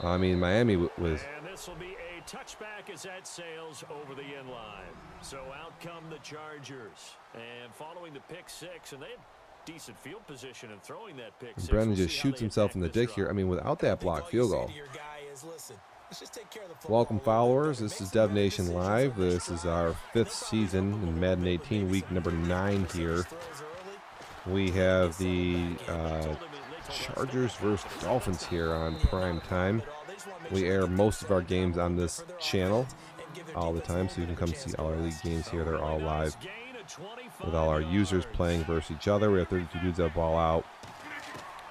I mean, Miami was... And this will be a touchback as that sails over the end line. So out come the Chargers. And following the pick six, and they have decent field position in throwing that pick six. Brendan just shoots himself in the dick here. I mean, without that blocked field goal. Welcome, followers. This is Dev Nation Live. This is our 5th season in Madden 18, week number 9 here. We have the Chargers versus Dolphins here on prime time. We air most of our games on this channel all the time, so you can come see all our league games here. They're all live with all our users playing versus each other. We have 32 dudes that ball out.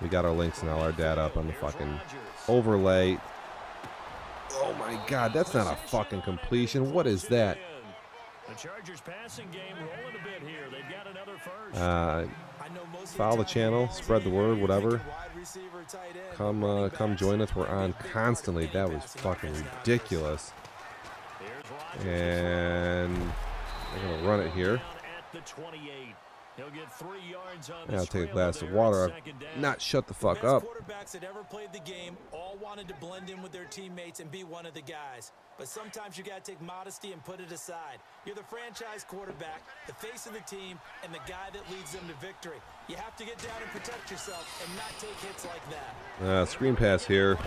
We got our links and all our data up on the fucking overlay. Oh my god, that's not a fucking completion. What is that? The Chargers passing game rolling a bit here. They've got another first. Follow the channel, spread the word, whatever. Come join us. We're on constantly. That was fucking ridiculous. And we're gonna run it here. Yeah, I'll take a glass of water. Not shut the fuck up. Quarterbacks that ever played the game all wanted to blend in with their teammates and be one of the guys. But sometimes you got to take modesty and put it aside. You're the franchise quarterback, the face of the team, and the guy that leads them to victory. You have to get down and protect yourself and not take hits like that. Screen pass here.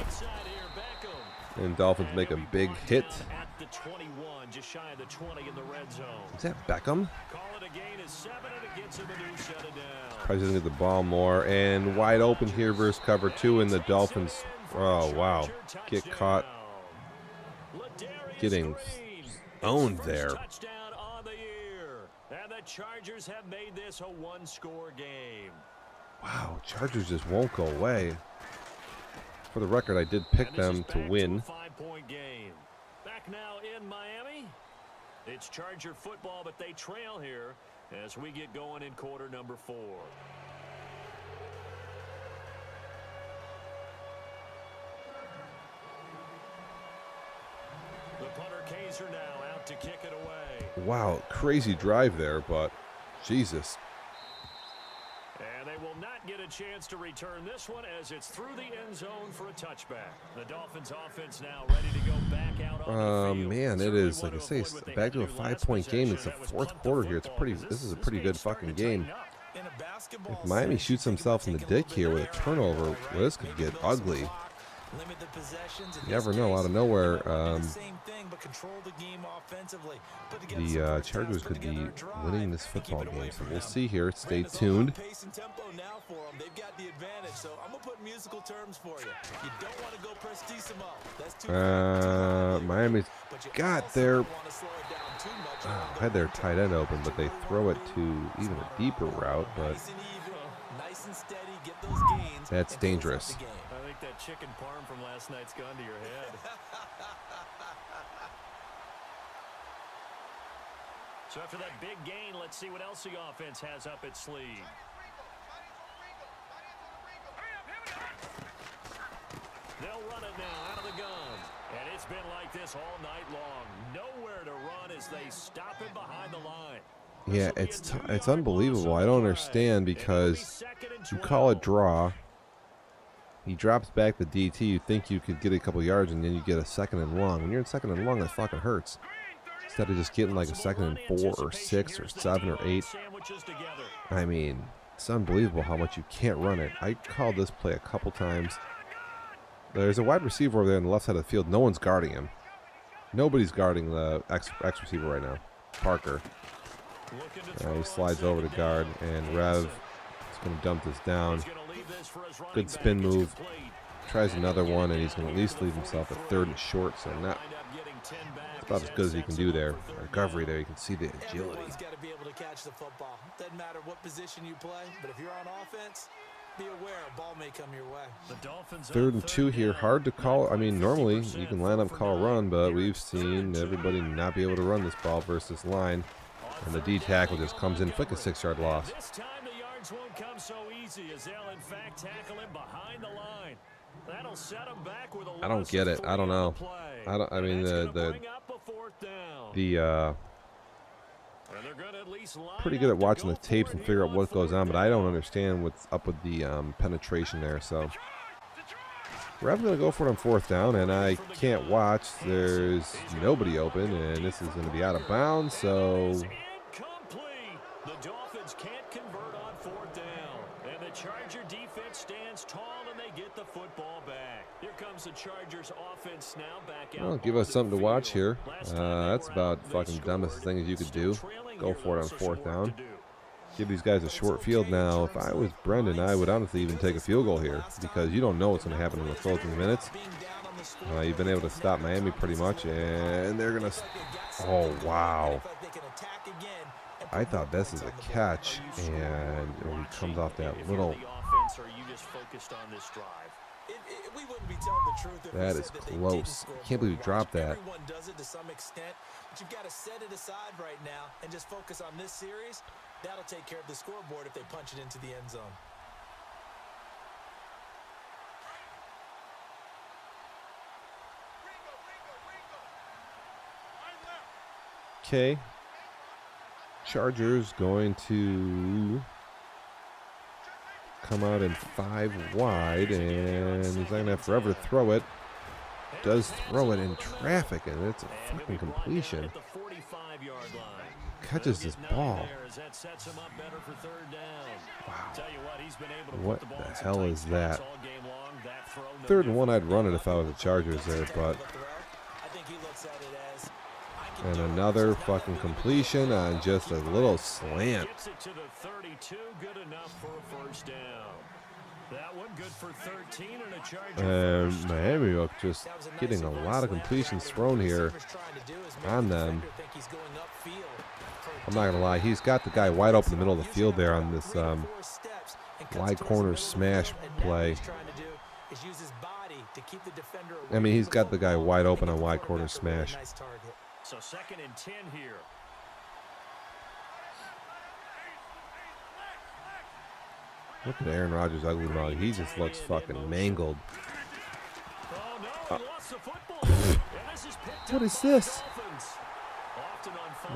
And Dolphins make a big hit. At the 21, just shy of the 20 in the red zone. Is that Beckham? Call it a gain of 7, and it gets him a new shut it down. Probably doesn't get the ball more. And wide open here versus cover 2, and the Dolphins, oh wow, get caught getting owned there. Touchdown on the year. And the Chargers have made this a one-score game. Wow, Chargers just won't go away. For the record, I did pick them to win. 5-point game. Back now in Miami. It's Charger football, but they trail here as we get going in quarter number 4. The punter Kaiser now out to kick it away. Wow, crazy drive there, but Jesus. And they will not get a chance to return this one as it's through the end zone for a touchback. The Dolphins offense now ready to go back out on the field. Man, it is, like I say, it's back to a 5-point game. It's the 4th quarter here. This is a pretty good fucking game. If Miami shoots himself in the dick here with a turnover, well, this could get ugly. You never know, out of nowhere. The Chargers could be winning this football game, so we'll see here. Stay tuned. Miami's got their had their tight end open, but they throw it to even a deeper route, but that's dangerous. I think that chicken parm from last night's gone to your head. So after that big gain, let's see what else the offense has up its sleeve. They'll run it now out of the gun. And it's been like this all night long. Nowhere to run as they stop him behind the line. Yeah, it's unbelievable. I don't understand because you call it draw. He drops back the DT. You think you could get a couple yards, and then you get a 2nd and long. When you're in 2nd and long, that fucking hurts. Instead of just getting like a 2nd and 4 or 6 or 7 or 8. I mean, it's unbelievable how much you can't run it. I called this play a couple times. There's a wide receiver over there on the left side of the field. No one's guarding him. Nobody's guarding the X receiver right now. Parker. He slides over to guard, and Rev is going to dump this down. Good spin move. Tries another one, and he's going to at least leave himself at 3rd and short, so not It's about as good as you can do there. Recovery there, you can see the agility. Everyone's got to be able to catch the football. Doesn't matter what position you play, but if you're on offense, be aware a ball may come your way. The Dolphins 3rd and 2 here. Hard to call. I mean, normally you can line up, call, run, but we've seen everybody not be able to run this ball versus this line. And the D tackle just comes in quick, a 6-yard loss. This time the yards won't come so easy as they'll in fact tackle him behind the line. That'll set him back with a I don't get it. I don't know. I mean pretty good at watching the tapes and figure out what goes on, but I don't understand what's up with the penetration there. So we're going to go for it on 4th down, and I can't watch. There's nobody open, and this is going to be out of bounds. So incomplete. The Dolphins can't convert on 4th down, and the Charger defense stands tall, and they get the football back. Here comes the Chargers offense now back out. Well, give us something to watch here. That's about fucking dumbest thing as you could do. Go for it on 4th down. Give these guys a short field now. If I was Brendan, I would honestly even take a field goal here because you don't know what's going to happen in the closing minutes. You've been able to stop Miami pretty much, and they're going to... Oh, wow. I thought this is a catch, and he comes off that little... That is close. I can't believe you dropped that. Everyone does it to some extent, but you've got to set it aside right now and just focus on this series. That'll take care of the scoreboard if they punch it into the end zone. Okay. Chargers going to come out in 5 wide, and he's not going to have forever to throw it. Does throw it in traffic, and it's a fucking completion. Catches this ball. Wow. What the hell is that? 3rd and 1, I'd run it if I was the Chargers there, but... And another fucking completion on just a little slant. Gets it to the 32, good enough for a 1st down. That one good for 13 and a Charger. And Miami just getting a lot of completions thrown here on them. I'm not gonna lie, he's got the guy wide open in the middle of the field there on this wide corner smash play. I mean, he's got the guy wide open on wide corner smash. So 2nd and 10 here. Look at Aaron Rodgers' ugly mug. He just looks fucking mangled. What is this?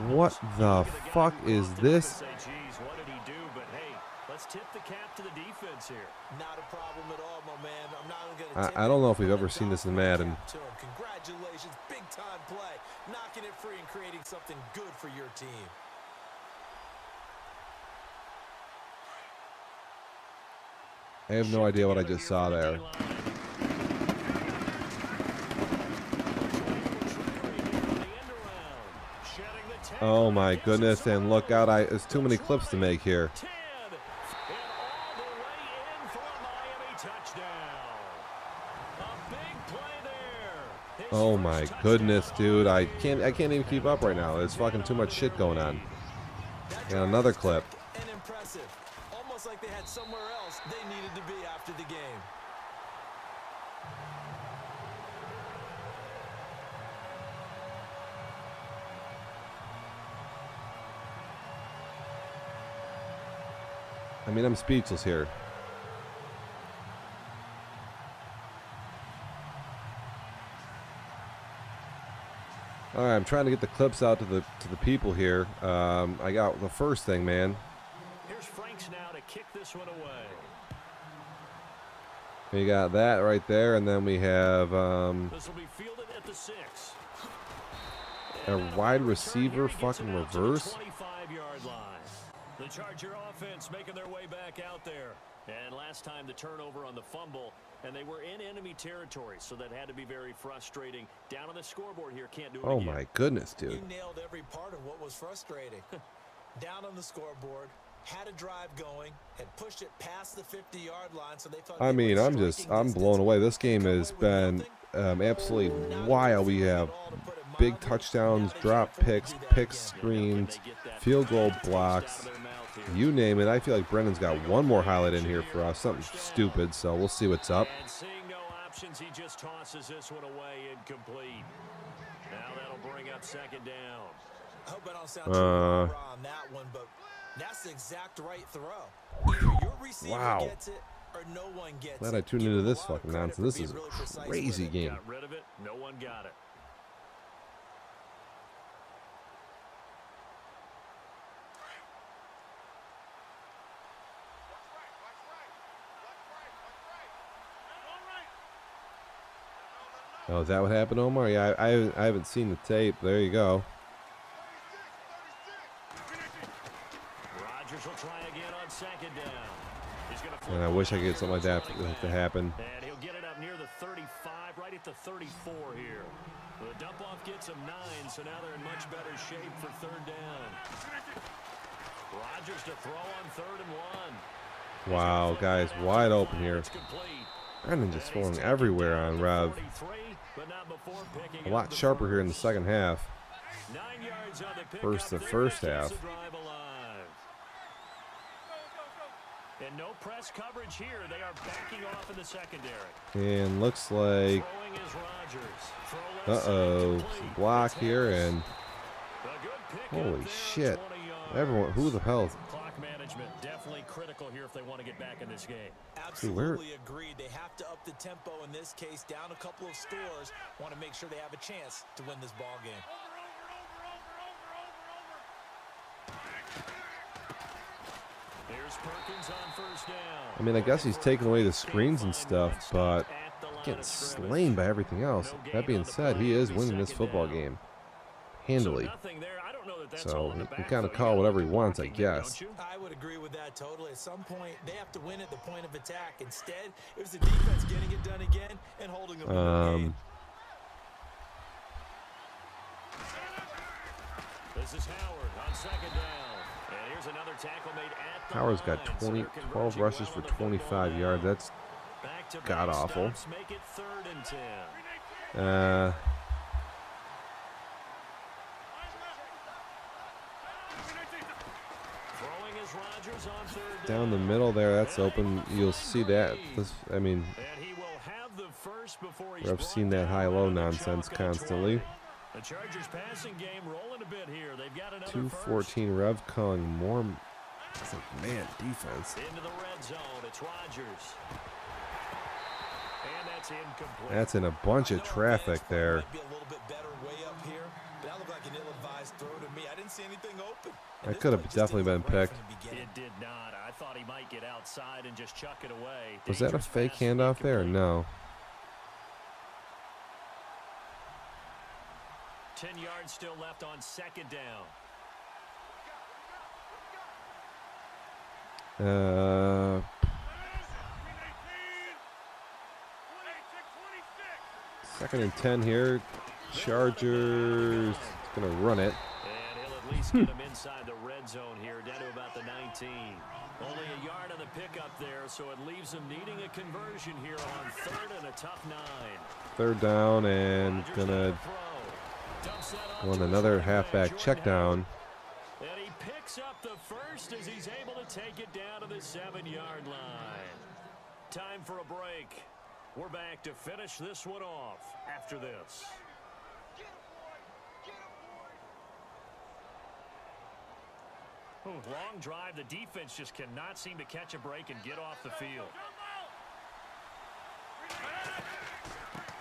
What the fuck is this? Let's tip the cap to the defense here. Not a problem at all, my man. I'm not going to I don't know if we've ever seen this in Madden. Congratulations, big time play. Knocking it free and creating something good for your team. I have no idea what I just saw there. Oh my goodness, and look out, there's too many clips to make here. Oh my goodness, dude, I can't even keep up right now. There's fucking too much shit going on. And another clip. And impressive. Almost like they had somewhere else they needed to be after the game. I mean, I'm speechless here. All right, I'm trying to get the clips out to the people here. I got the first thing, man. Here's Franks now to kick this one away. We got that right there, and then we have This will be fielded at the 6. A wide receiver fucking reverse. 25-yard line. The Charger offense making their way back out there. And last time the turnover on the fumble, and they were in enemy territory, so that had to be very frustrating. Down on the scoreboard here, can't do it Oh again. my goodness, dude. You nailed every part of what was frustrating. Down on the scoreboard, had a drive going, had pushed it past the 50-yard line, so they thought. I mean, I'm blown away. This game has been absolutely wild. We have big touchdowns, drop picks, pick screens, field goal blocks, you name it. I feel like Brendan's got one more highlight in here for us, something stupid, so we'll see what's up. And seeing no options, he just tosses this one away incomplete. Now that'll bring up second down. I hope I don't sound too raw on that one, but that's the exact right throw. Either your receiver gets it or no one gets it. Glad I tuned into this fucking nonsense. This is a crazy game. Got rid of it. No one got it. Oh, is that what happened, Omar? Yeah, I haven't seen the tape. There you go. Rodgers will try again on second down. He's gonna And I wish I could get something like that to happen. And he'll get it up near the 35, right at the 34 here. The dump off gets him 9, so now they're in much better shape for third down. Rodgers to throw on 3rd and 1. Wow, guys, wide open here. Brendan just falling everywhere on Rev. A lot sharper here in the second half. Versus the first half. And no press coverage here. They are backing off in the secondary. And looks like some block here, and holy shit. Everyone, who the hell? Clock management definitely critical here if they want to get back in this game. Absolutely agreed. They have to up the tempo in this case, down a couple of scores. Want to make sure they have a chance to win this ball game. Here's Perkins on first down. I mean, I guess he's taking away the screens and stuff, but getting slain by everything else. That being said, he is winning this football game handily. So he can kind of call whatever he wants, I guess. I would agree with that totally. At some point, they have to win at the point of attack. Instead, it was the defense getting it done again and holding them in the game. This is Howard on second down. And here's another tackle made at the Howard's got 12 rushes for 25 yards. That's god-awful. Make it 3rd and 10. Down the middle there, that's open. You'll see that. I mean, I've seen that high-low nonsense constantly. The Chargers passing game rolling a bit here. They've got another 214 Rev calling more. It's like, man, defense. Into the red zone. It's Rodgers. And that's incomplete. That's in a bunch of traffic there. Might be a little bit better way up here, but that looked like an ill-advised throw to me. I didn't see anything open. That could have definitely been picked. It did not. I thought he might get outside and just chuck it away. Was that a fake handoff there or no? 10 yards still left on second down. Second and 10 here. Chargers gonna run it. And he'll at least get him inside the red zone here, down to about the 19. Only a yard on the pickup there, so it leaves him needing a conversion here on 3rd and a tough 9. 3rd down and gonna want another halfback check down. And he picks up the first as he's able to take it down to the 7-yard line. Time for a break. We're back to finish this one off after this. Long drive. The defense just cannot seem to catch a break and get off the field.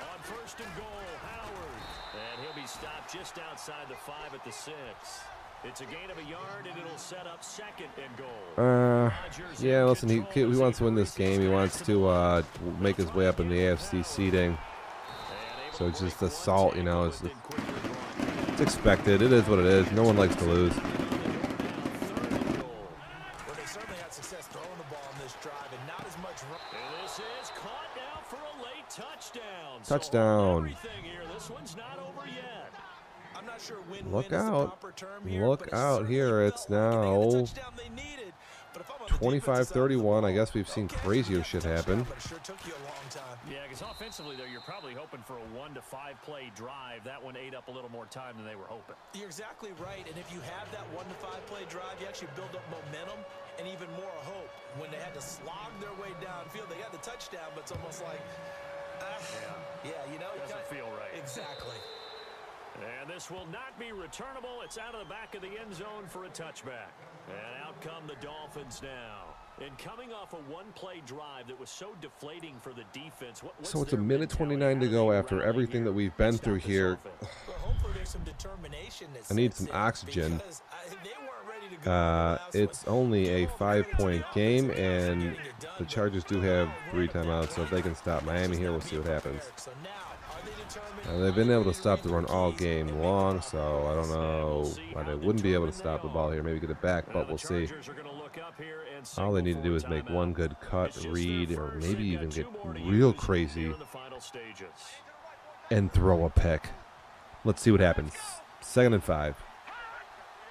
On 1st and goal, Howard. And he'll be stopped just outside the 5 at the 6. It's a gain of a yard, and it'll set up 2nd and goal. Yeah, listen, he wants to win this game. He wants to make his way up in the AFC seeding. So it's just assault, you know. It's expected. It is what it is. No one likes to lose. Touchdown. Look out. Look out here. It's now But if I'm on the 25-31. I guess we've seen crazier shit happen. But it sure took you a long time. Yeah, because offensively, though, you're probably hoping for a 1 to 5 play drive. That one ate up a little more time than they were hoping. You're exactly right. And if you have that 1 to 5 play drive, you actually build up momentum and even more hope. When they had to slog their way downfield, they got the touchdown, but it's almost like, you know, doesn't feel right. Exactly. And this will not be returnable. It's out of the back of the end zone for a touchback. And out come the Dolphins now. And coming off a one-play drive that was so deflating for the defense. So it's a minute 29 to go after everything that we've been through here. I need some oxygen. It's only a 5-point game, and the Chargers do have 3 timeouts, so if they can stop Miami here, we'll see what happens. They've been able to stop the run all game long, so I don't know why they wouldn't be able to stop the ball here. Maybe get it back, but we'll see. All they need to do is make one good cut, read, or maybe even get real crazy and throw a pick. Let's see what happens. 2nd and 5.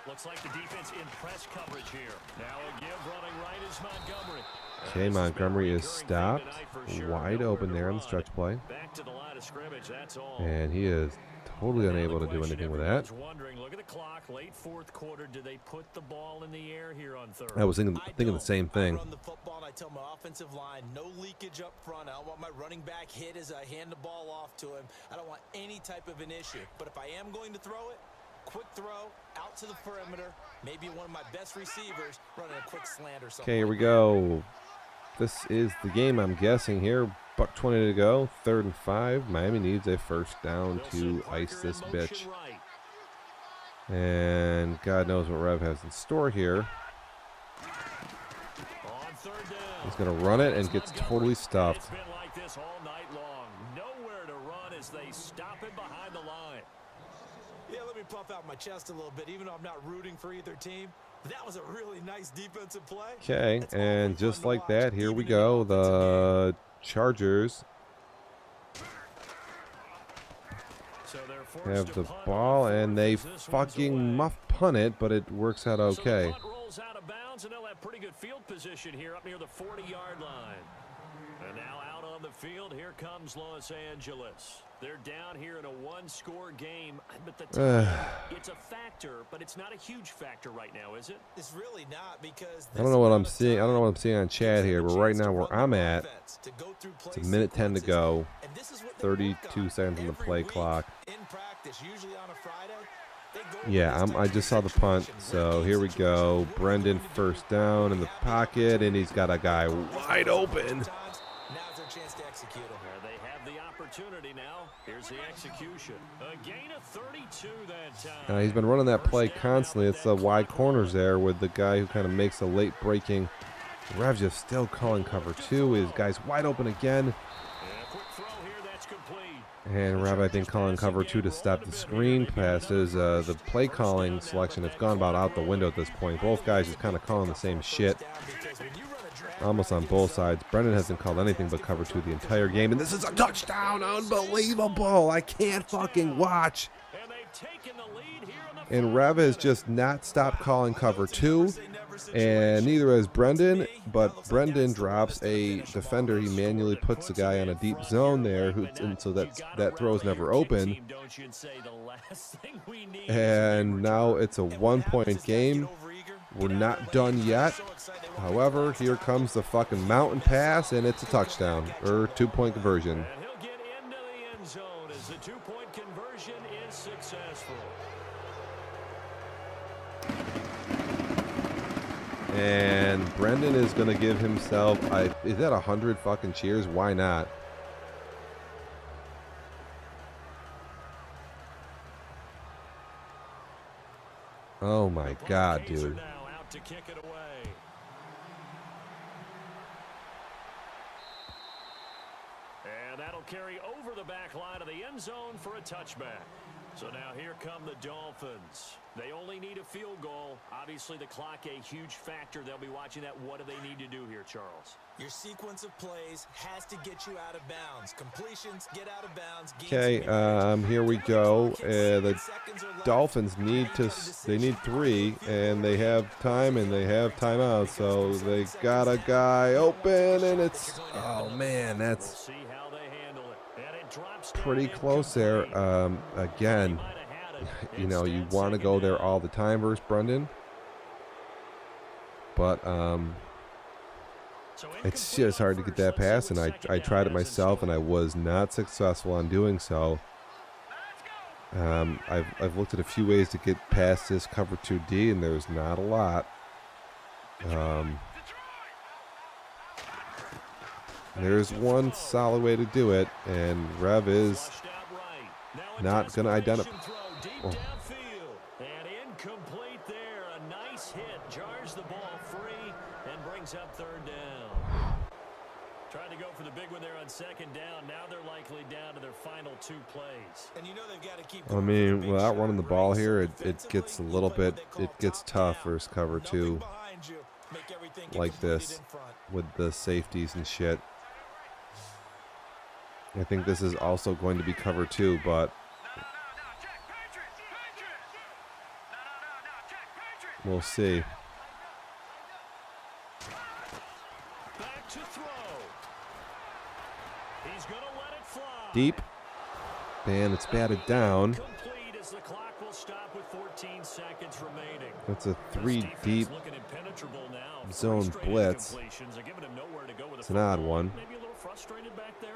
Looks like the defense in press coverage here. Now a give running right is Montgomery. Okay, Montgomery is stopped. Wide open there on the stretch play. Back to the line of scrimmage, that's all. And he is totally unable to do anything with that. Look at the clock, late 4th quarter. Do they put the ball in the air here on 3rd? I was thinking the same thing. I run the football and I tell my offensive line, no leakage up front. I don't want my running back hit as I hand the ball off to him. I don't want any type of an issue. But if I am going to throw it, quick throw out to the perimeter. Maybe one of my best receivers running a quick slant or something. Okay, here we go. This is the game, I'm guessing here. $1:20 to go. 3rd and 5. Miami needs a first down to ice this bitch. And God knows what Rev has in store here. He's going to run it and gets totally stuffed. It's been like this all night long. Nowhere to run as they stop it behind the line. Yeah, let me puff out my chest a little bit, even though I'm not rooting for either team. That was a really nice defensive play. Okay, and just like that, here we go. The Chargers have the ball, and they fucking muff punt it, but it works out okay. So the punt rolls out of bounds, and they'll have pretty good field position here up near the 40-yard line. And now out on the field, here comes Los Angeles. They're down here in a 1-score game, but the time, it's a factor, but it's not a huge factor right now, is it? It's really not, because I don't know what I'm seeing. I don't know what I'm seeing on chat here, but right now where I'm at, it's a minute 10 to go. 32 seconds on the play clock. Yeah, I just saw the punt, so here we go. Brendan first down in the pocket, and he's got a guy wide open. Now's their chance to execute him. They have the opportunity now. Here's the execution. A gain of 32 that time. He's been running that play constantly. It's the wide corners there with the guy who kind of makes a late breaking. Rev's just still calling cover 2. His guy's wide open again. And Rev, I think, calling cover 2 to stop the screen passes. The play calling selection has gone about out the window at this point. Both guys just kind of calling the same shit. Almost on both sides. Brendan hasn't called anything but cover 2 the entire game. And this is a touchdown. Unbelievable. I can't fucking watch. And Rev has just not stopped calling cover 2. And neither has Brendan. But Brendan drops a defender. He manually puts the guy on a deep zone there. And so that throw's never open. And now it's a 1-point game. We're not done yet. However, here comes the fucking mountain pass, and it's a touchdown, or 2-point conversion. And he'll get into the end zone as the 2-point conversion is successful. And Brendan is going to give himself, is that 100 fucking cheers? Why not? Oh my God, dude. To kick it away. And that'll carry over the back line of the end zone for a touchback. So now here come the Dolphins. They only need a field goal. Obviously, the clock a huge factor. They'll be watching that. What do they need to do here, Charles? Your sequence of plays has to get you out of bounds. Completions, get out of bounds. Okay, here we go. The Dolphins need they need 3, and they have time, and they have timeout, so they got a guy open, and it's, oh man, that's pretty close there. Again, you know, you want to go there all the time versus Brendan, but it's just hard to get that pass, and I tried it myself, and I was not successful on doing so. I've looked at a few ways to get past this cover 2D, and there's not a lot. There's one solid way to do it, and Rev is not going to identify. Oh. And incomplete there. A nice hit. Jars the ball free and brings up third down. Trying to go for the big one there on second down. Now they're likely down to their final 2 plays. And you know they've got to keep. I mean, without running the ball here, it gets a little bit, it gets tough versus cover 2 like this with the safeties and shit. I think this is also going to be cover 2, but we'll see. Back to throw. He's going to let it fly. Deep. And it's batted down. Complete as the clock will stop with 14 seconds remaining. That's a 3 deep zone blitz. It's an odd one. Maybe a little frustrated back there.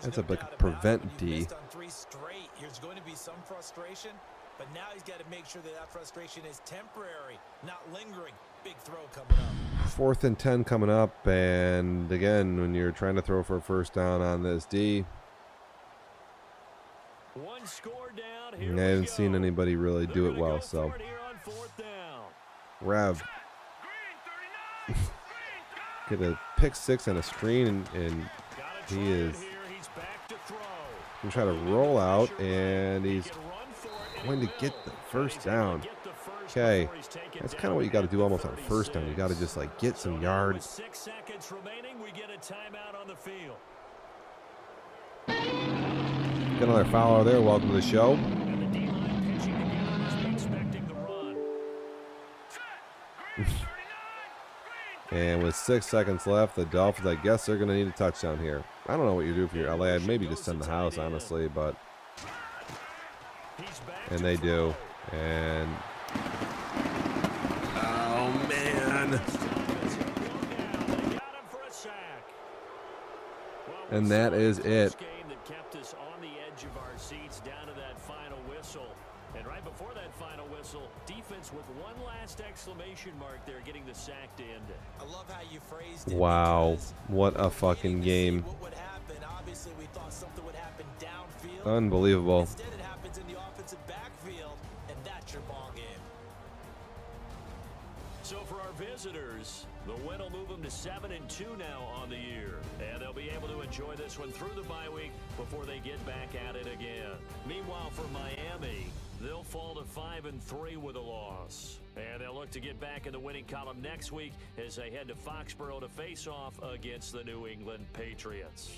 That's like a prevent D. On 3 straight, there's going to be some frustration, but now he's got to make sure that frustration is temporary, not lingering. Big throw coming up. 4th and 10 coming up, and again, when you're trying to throw for a first down on this D, one score down. I haven't seen anybody really do it well. So, Rev get a pick 6 and a screen, and he is going to try to roll out, and he's going to get the first down. Okay, that's kind of what you got to do almost on first down. You got to just like get some yards. 6 seconds remaining. We get a timeout on the field. Got another follower there. Welcome to the show. And with 6 seconds left, the Dolphins, I guess they're going to need a touchdown here. I don't know what you do for your LA. I'd maybe just send the house, honestly, but. And they do. And. Oh, man. And that is it. Defense with one last exclamation mark there, getting the sack to end it. I love how you phrased it. Wow, what a fucking game. What would happen? Obviously, we thought something would happen downfield. Unbelievable. Instead, it happens in the offensive backfield, and that's your ball game. So for our visitors, the win will move them to 7-2 now on the year, and they'll be able to enjoy this one through the bye week before they get back at it again. Meanwhile, for Miami, they'll fall to 5-3 with a loss. And they'll look to get back in the winning column next week as they head to Foxborough to face off against the New England Patriots.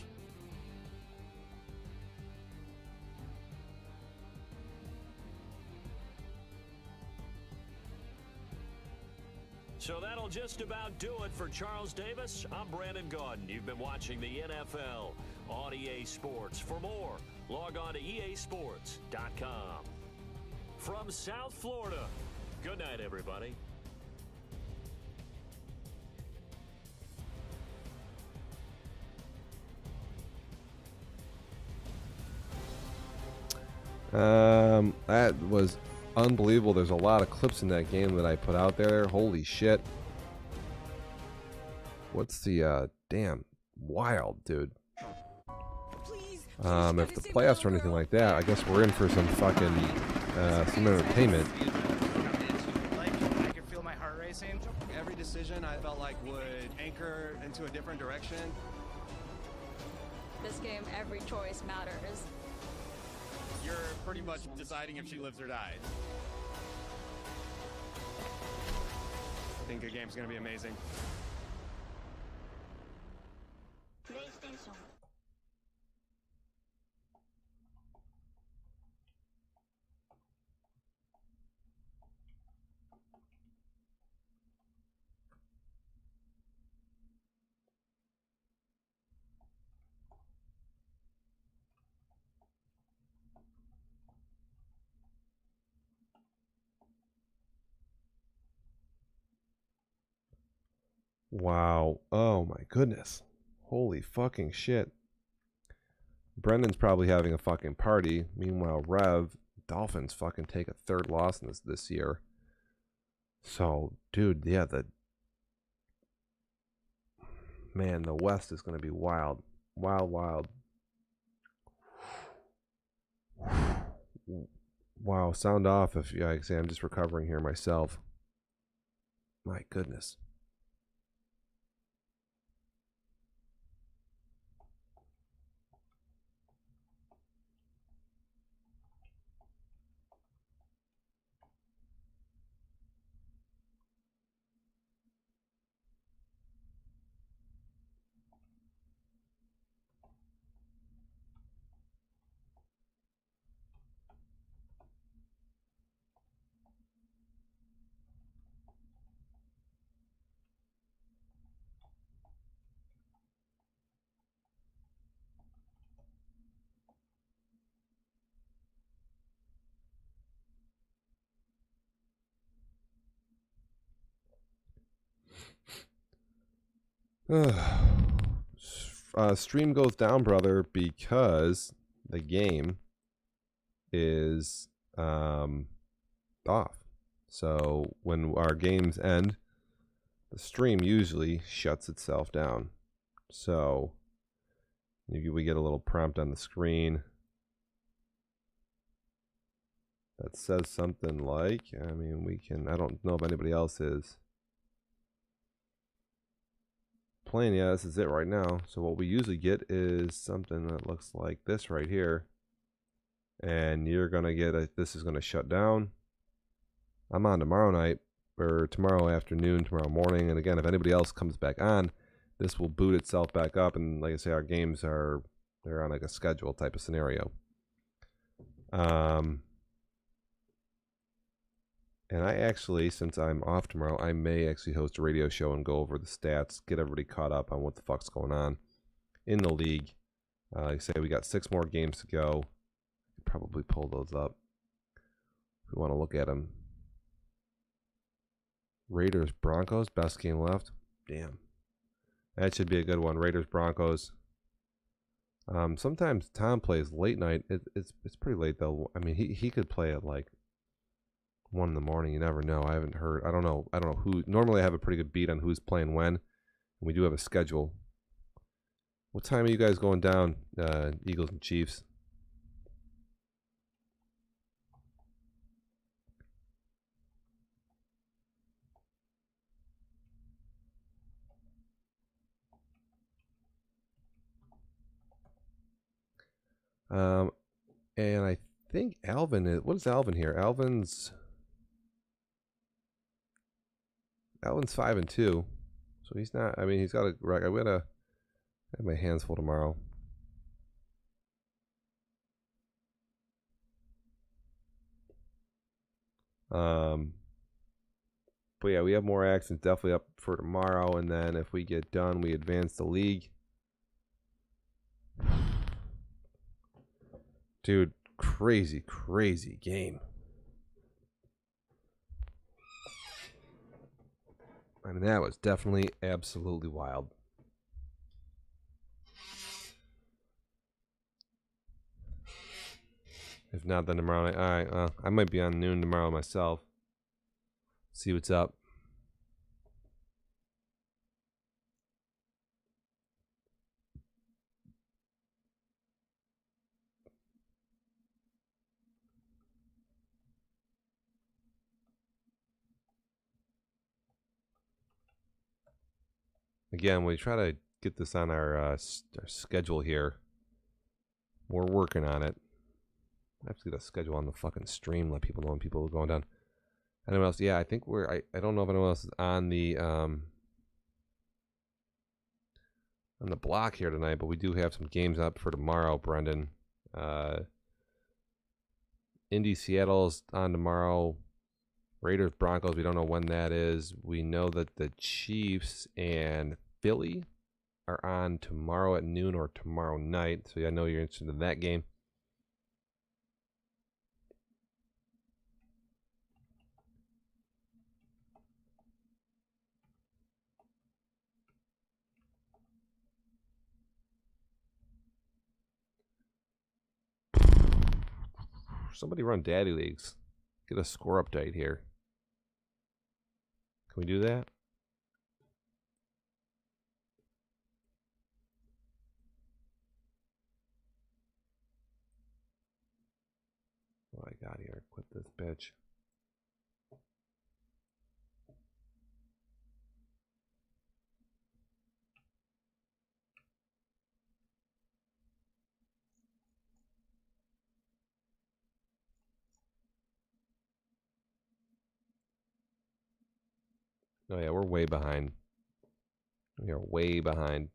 So that'll just about do it for Charles Davis. I'm Brandon Gaudin. You've been watching the NFL on EA Sports. For more, log on to easports.com. From South Florida, good night, everybody. That was unbelievable. There's a lot of clips in that game that I put out there. Holy shit. What's the, damn, wild, dude. If the playoffs or anything like that, I guess we're in for some fucking, some entertainment. I can feel my heart racing. Every decision I felt like would anchor into a different direction. This game, every choice matters. you're pretty much deciding if she lives or dies. I think the game's gonna be amazing. PlayStation. Wow. Oh my goodness. Holy fucking shit. Brendan's probably having a fucking party. Meanwhile, Dolphins fucking take a third loss in this year. So, dude, yeah, man, the West is going to be wild. Wild, wild. Wow, sound off if you say I'm just recovering here myself. My goodness. Stream goes down, brother, because the game is off. So when our games end, the stream usually shuts itself down. So we get a little prompt on the screen that says something like, I mean, I don't know if anybody else is playing. Yeah, this is it right now. So what we usually get is something that looks like this right here. And you're going to get this is going to shut down. I'm on tomorrow night, or tomorrow afternoon, tomorrow morning. And again, if anybody else comes back on, this will boot itself back up. And like I say, our games they're on like a schedule type of scenario. And I actually, since I'm off tomorrow, I may actually host a radio show and go over the stats, get everybody caught up on what the fuck's going on in the league. Like I say, we got 6 more games to go. Probably pull those up if we want to look at them. Raiders Broncos, best game left. Damn, that should be a good one. Raiders Broncos. Sometimes Tom plays late night. It's pretty late though. I mean, he could play at like 1 in the morning. You never know. I haven't heard. I don't know who. Normally, I have a pretty good beat on who's playing when. And we do have a schedule. What time are you guys going down? Eagles and Chiefs. And I think Alvin is. What is Alvin here? Alvin's 5-2, so he's not. I mean, he's got a record. I'm gonna have my hands full tomorrow. But yeah, we have more actions definitely up for tomorrow, and then if we get done, we advance the league. Dude, crazy game. I mean, that was definitely absolutely wild. If not, then tomorrow night. All right, I might be on noon tomorrow myself. See what's up. Again, we try to get this on our schedule here. We're working on it. I have to get a schedule on the fucking stream. Let people know when people are going down. Anyone else? Yeah, I think we're. I don't know if anyone else is on the block here tonight, but we do have some games up for tomorrow, Brendan. Indy Seattle's on tomorrow. Raiders Broncos, we don't know when that is. We know that the Chiefs and Philly are on tomorrow at noon or tomorrow night. So I know you're interested in that game. Somebody run Daddy Leagues. Get a score update here. Can we do that? What I got here? Quit this bitch. Oh yeah, we're way behind. We are way behind.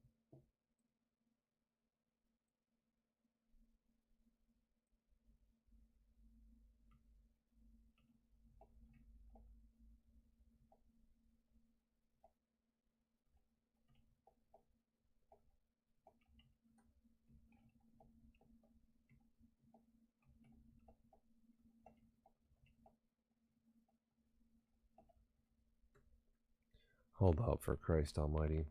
Hold up, for Christ almighty.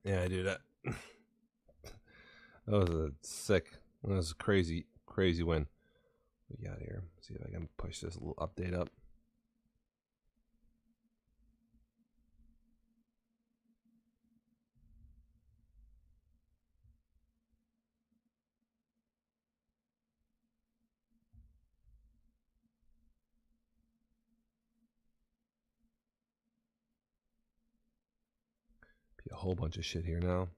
Yeah, I do that. That was a sick. That was a crazy win. We got here. See if I can push this little update up. Be a whole bunch of shit here now.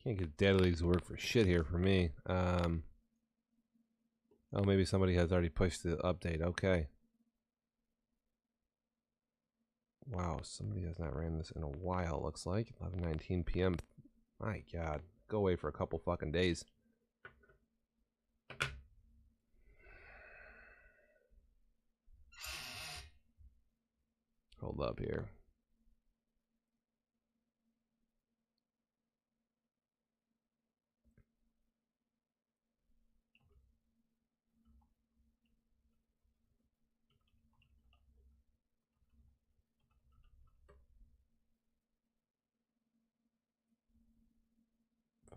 Can't get Dead Leagues to work for shit here for me. Oh, maybe somebody has already pushed the update. Okay. Wow, somebody has not ran this in a while, looks like. 11:19 p.m. My God. Go away for a couple fucking days. Hold up here.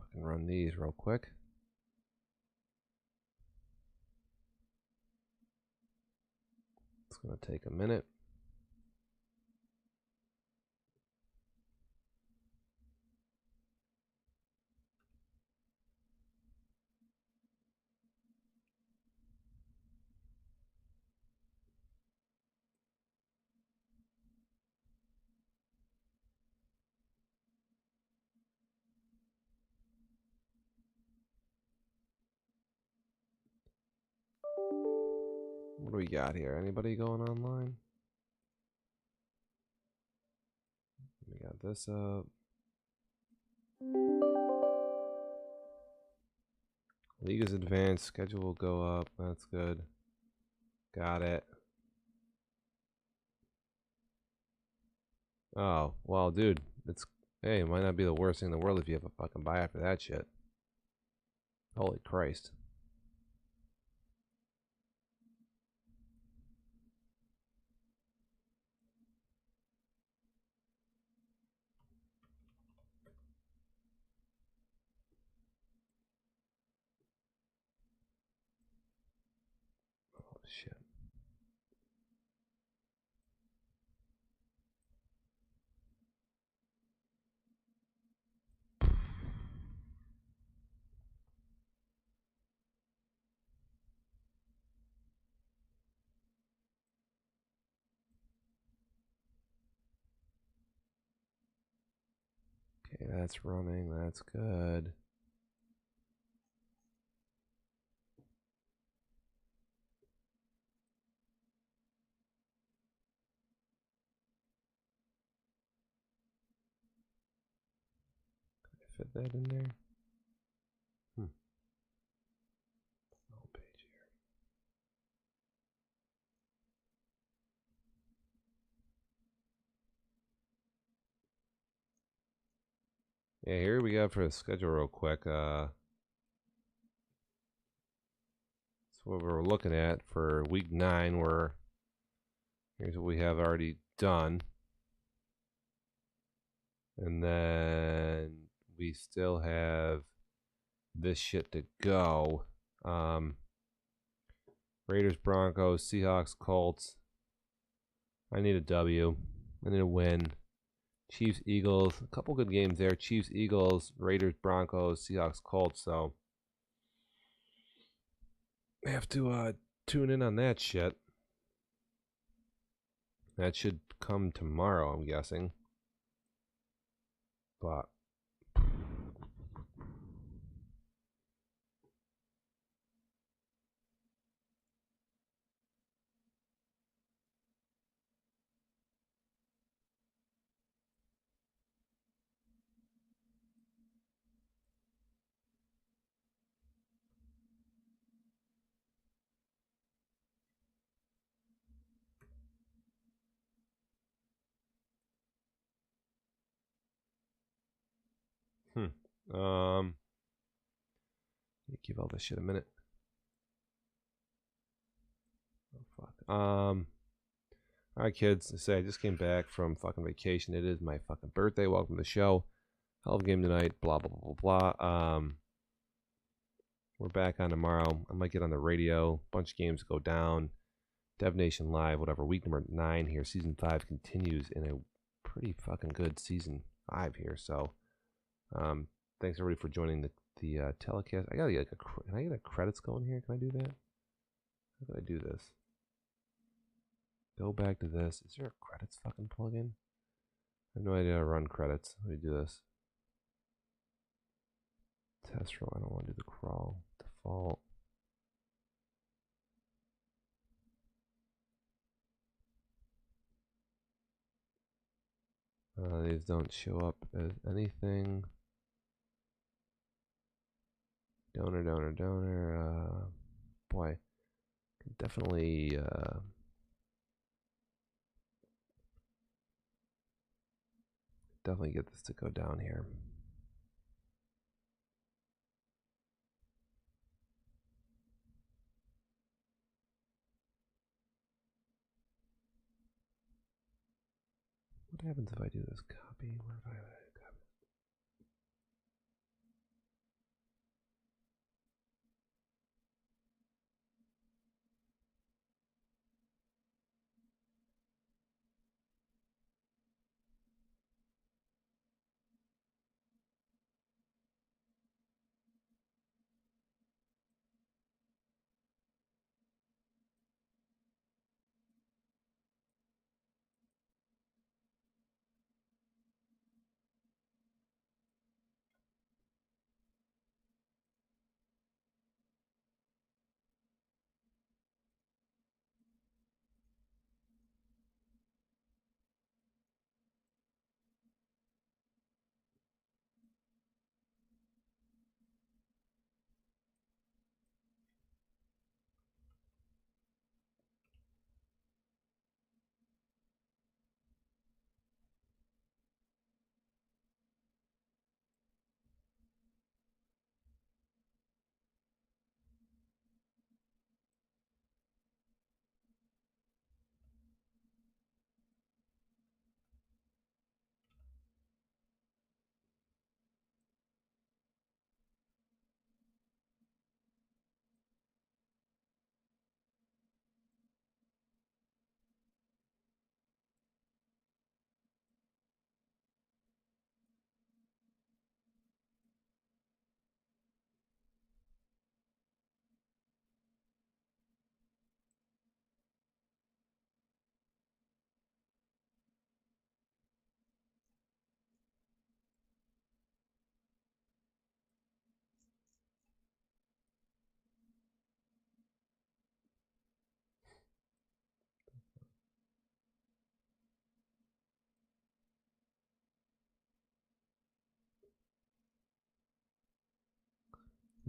fucking run these real quick. It's going to take a minute. What do we got here? Anybody going online? We got this up. League is advanced. Schedule will go up. That's good. Got it. Oh, well, dude. Hey, it might not be the worst thing in the world if you have a fucking buyout for that shit. Holy Christ. Oh, shit. Okay, that's running. That's good. Can I fit that in there? Whole page here. Yeah, here we go for the schedule real quick. That's what we're looking at for week 9. Here's what we have already done. And then we still have this shit to go. Raiders, Broncos, Seahawks, Colts. I need a W. I need a win. Chiefs, Eagles. A couple good games there. Chiefs, Eagles, Raiders, Broncos, Seahawks, Colts. So we have to tune in on that shit. That should come tomorrow, I'm guessing. But give all this shit a minute. Oh fuck. Alright kids, I just came back from fucking vacation. It is my fucking birthday. Welcome to the show. Hell of a game tonight. Blah blah blah blah blah. We're back on tomorrow. I might get on the radio. Bunch of games go down. Dev Nation Live, whatever. Week number 9 here. Season 5 continues in a pretty fucking good season 5 here. So, thanks everybody for joining the telecast. I gotta get can I get a credits going here? Can I do that? How do I do this? Go back to this. Is there a credits fucking plugin? I have no idea how to run credits. Let me do this. Test row. I don't want to do the crawl. Default. These don't show up as anything. Donor. Boy, definitely. Definitely get this to go down here. What happens if I do this copy? Where do I copy?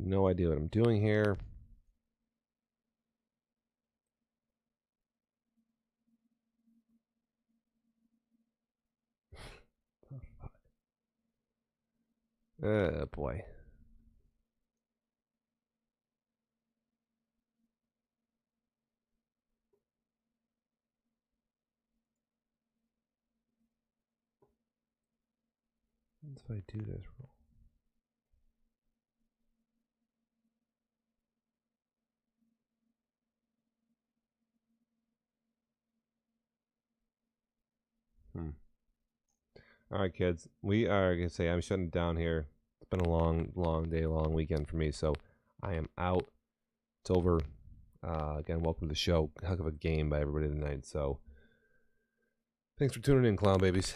No idea what I'm doing here. Oh, boy. What if I do this wrong? All right, kids. We are gonna say I'm shutting it down here. It's been a long day, long weekend for me, so I am out. It's over. Again, welcome to the show. Heck of a game by everybody tonight. So, thanks for tuning in, clown babies.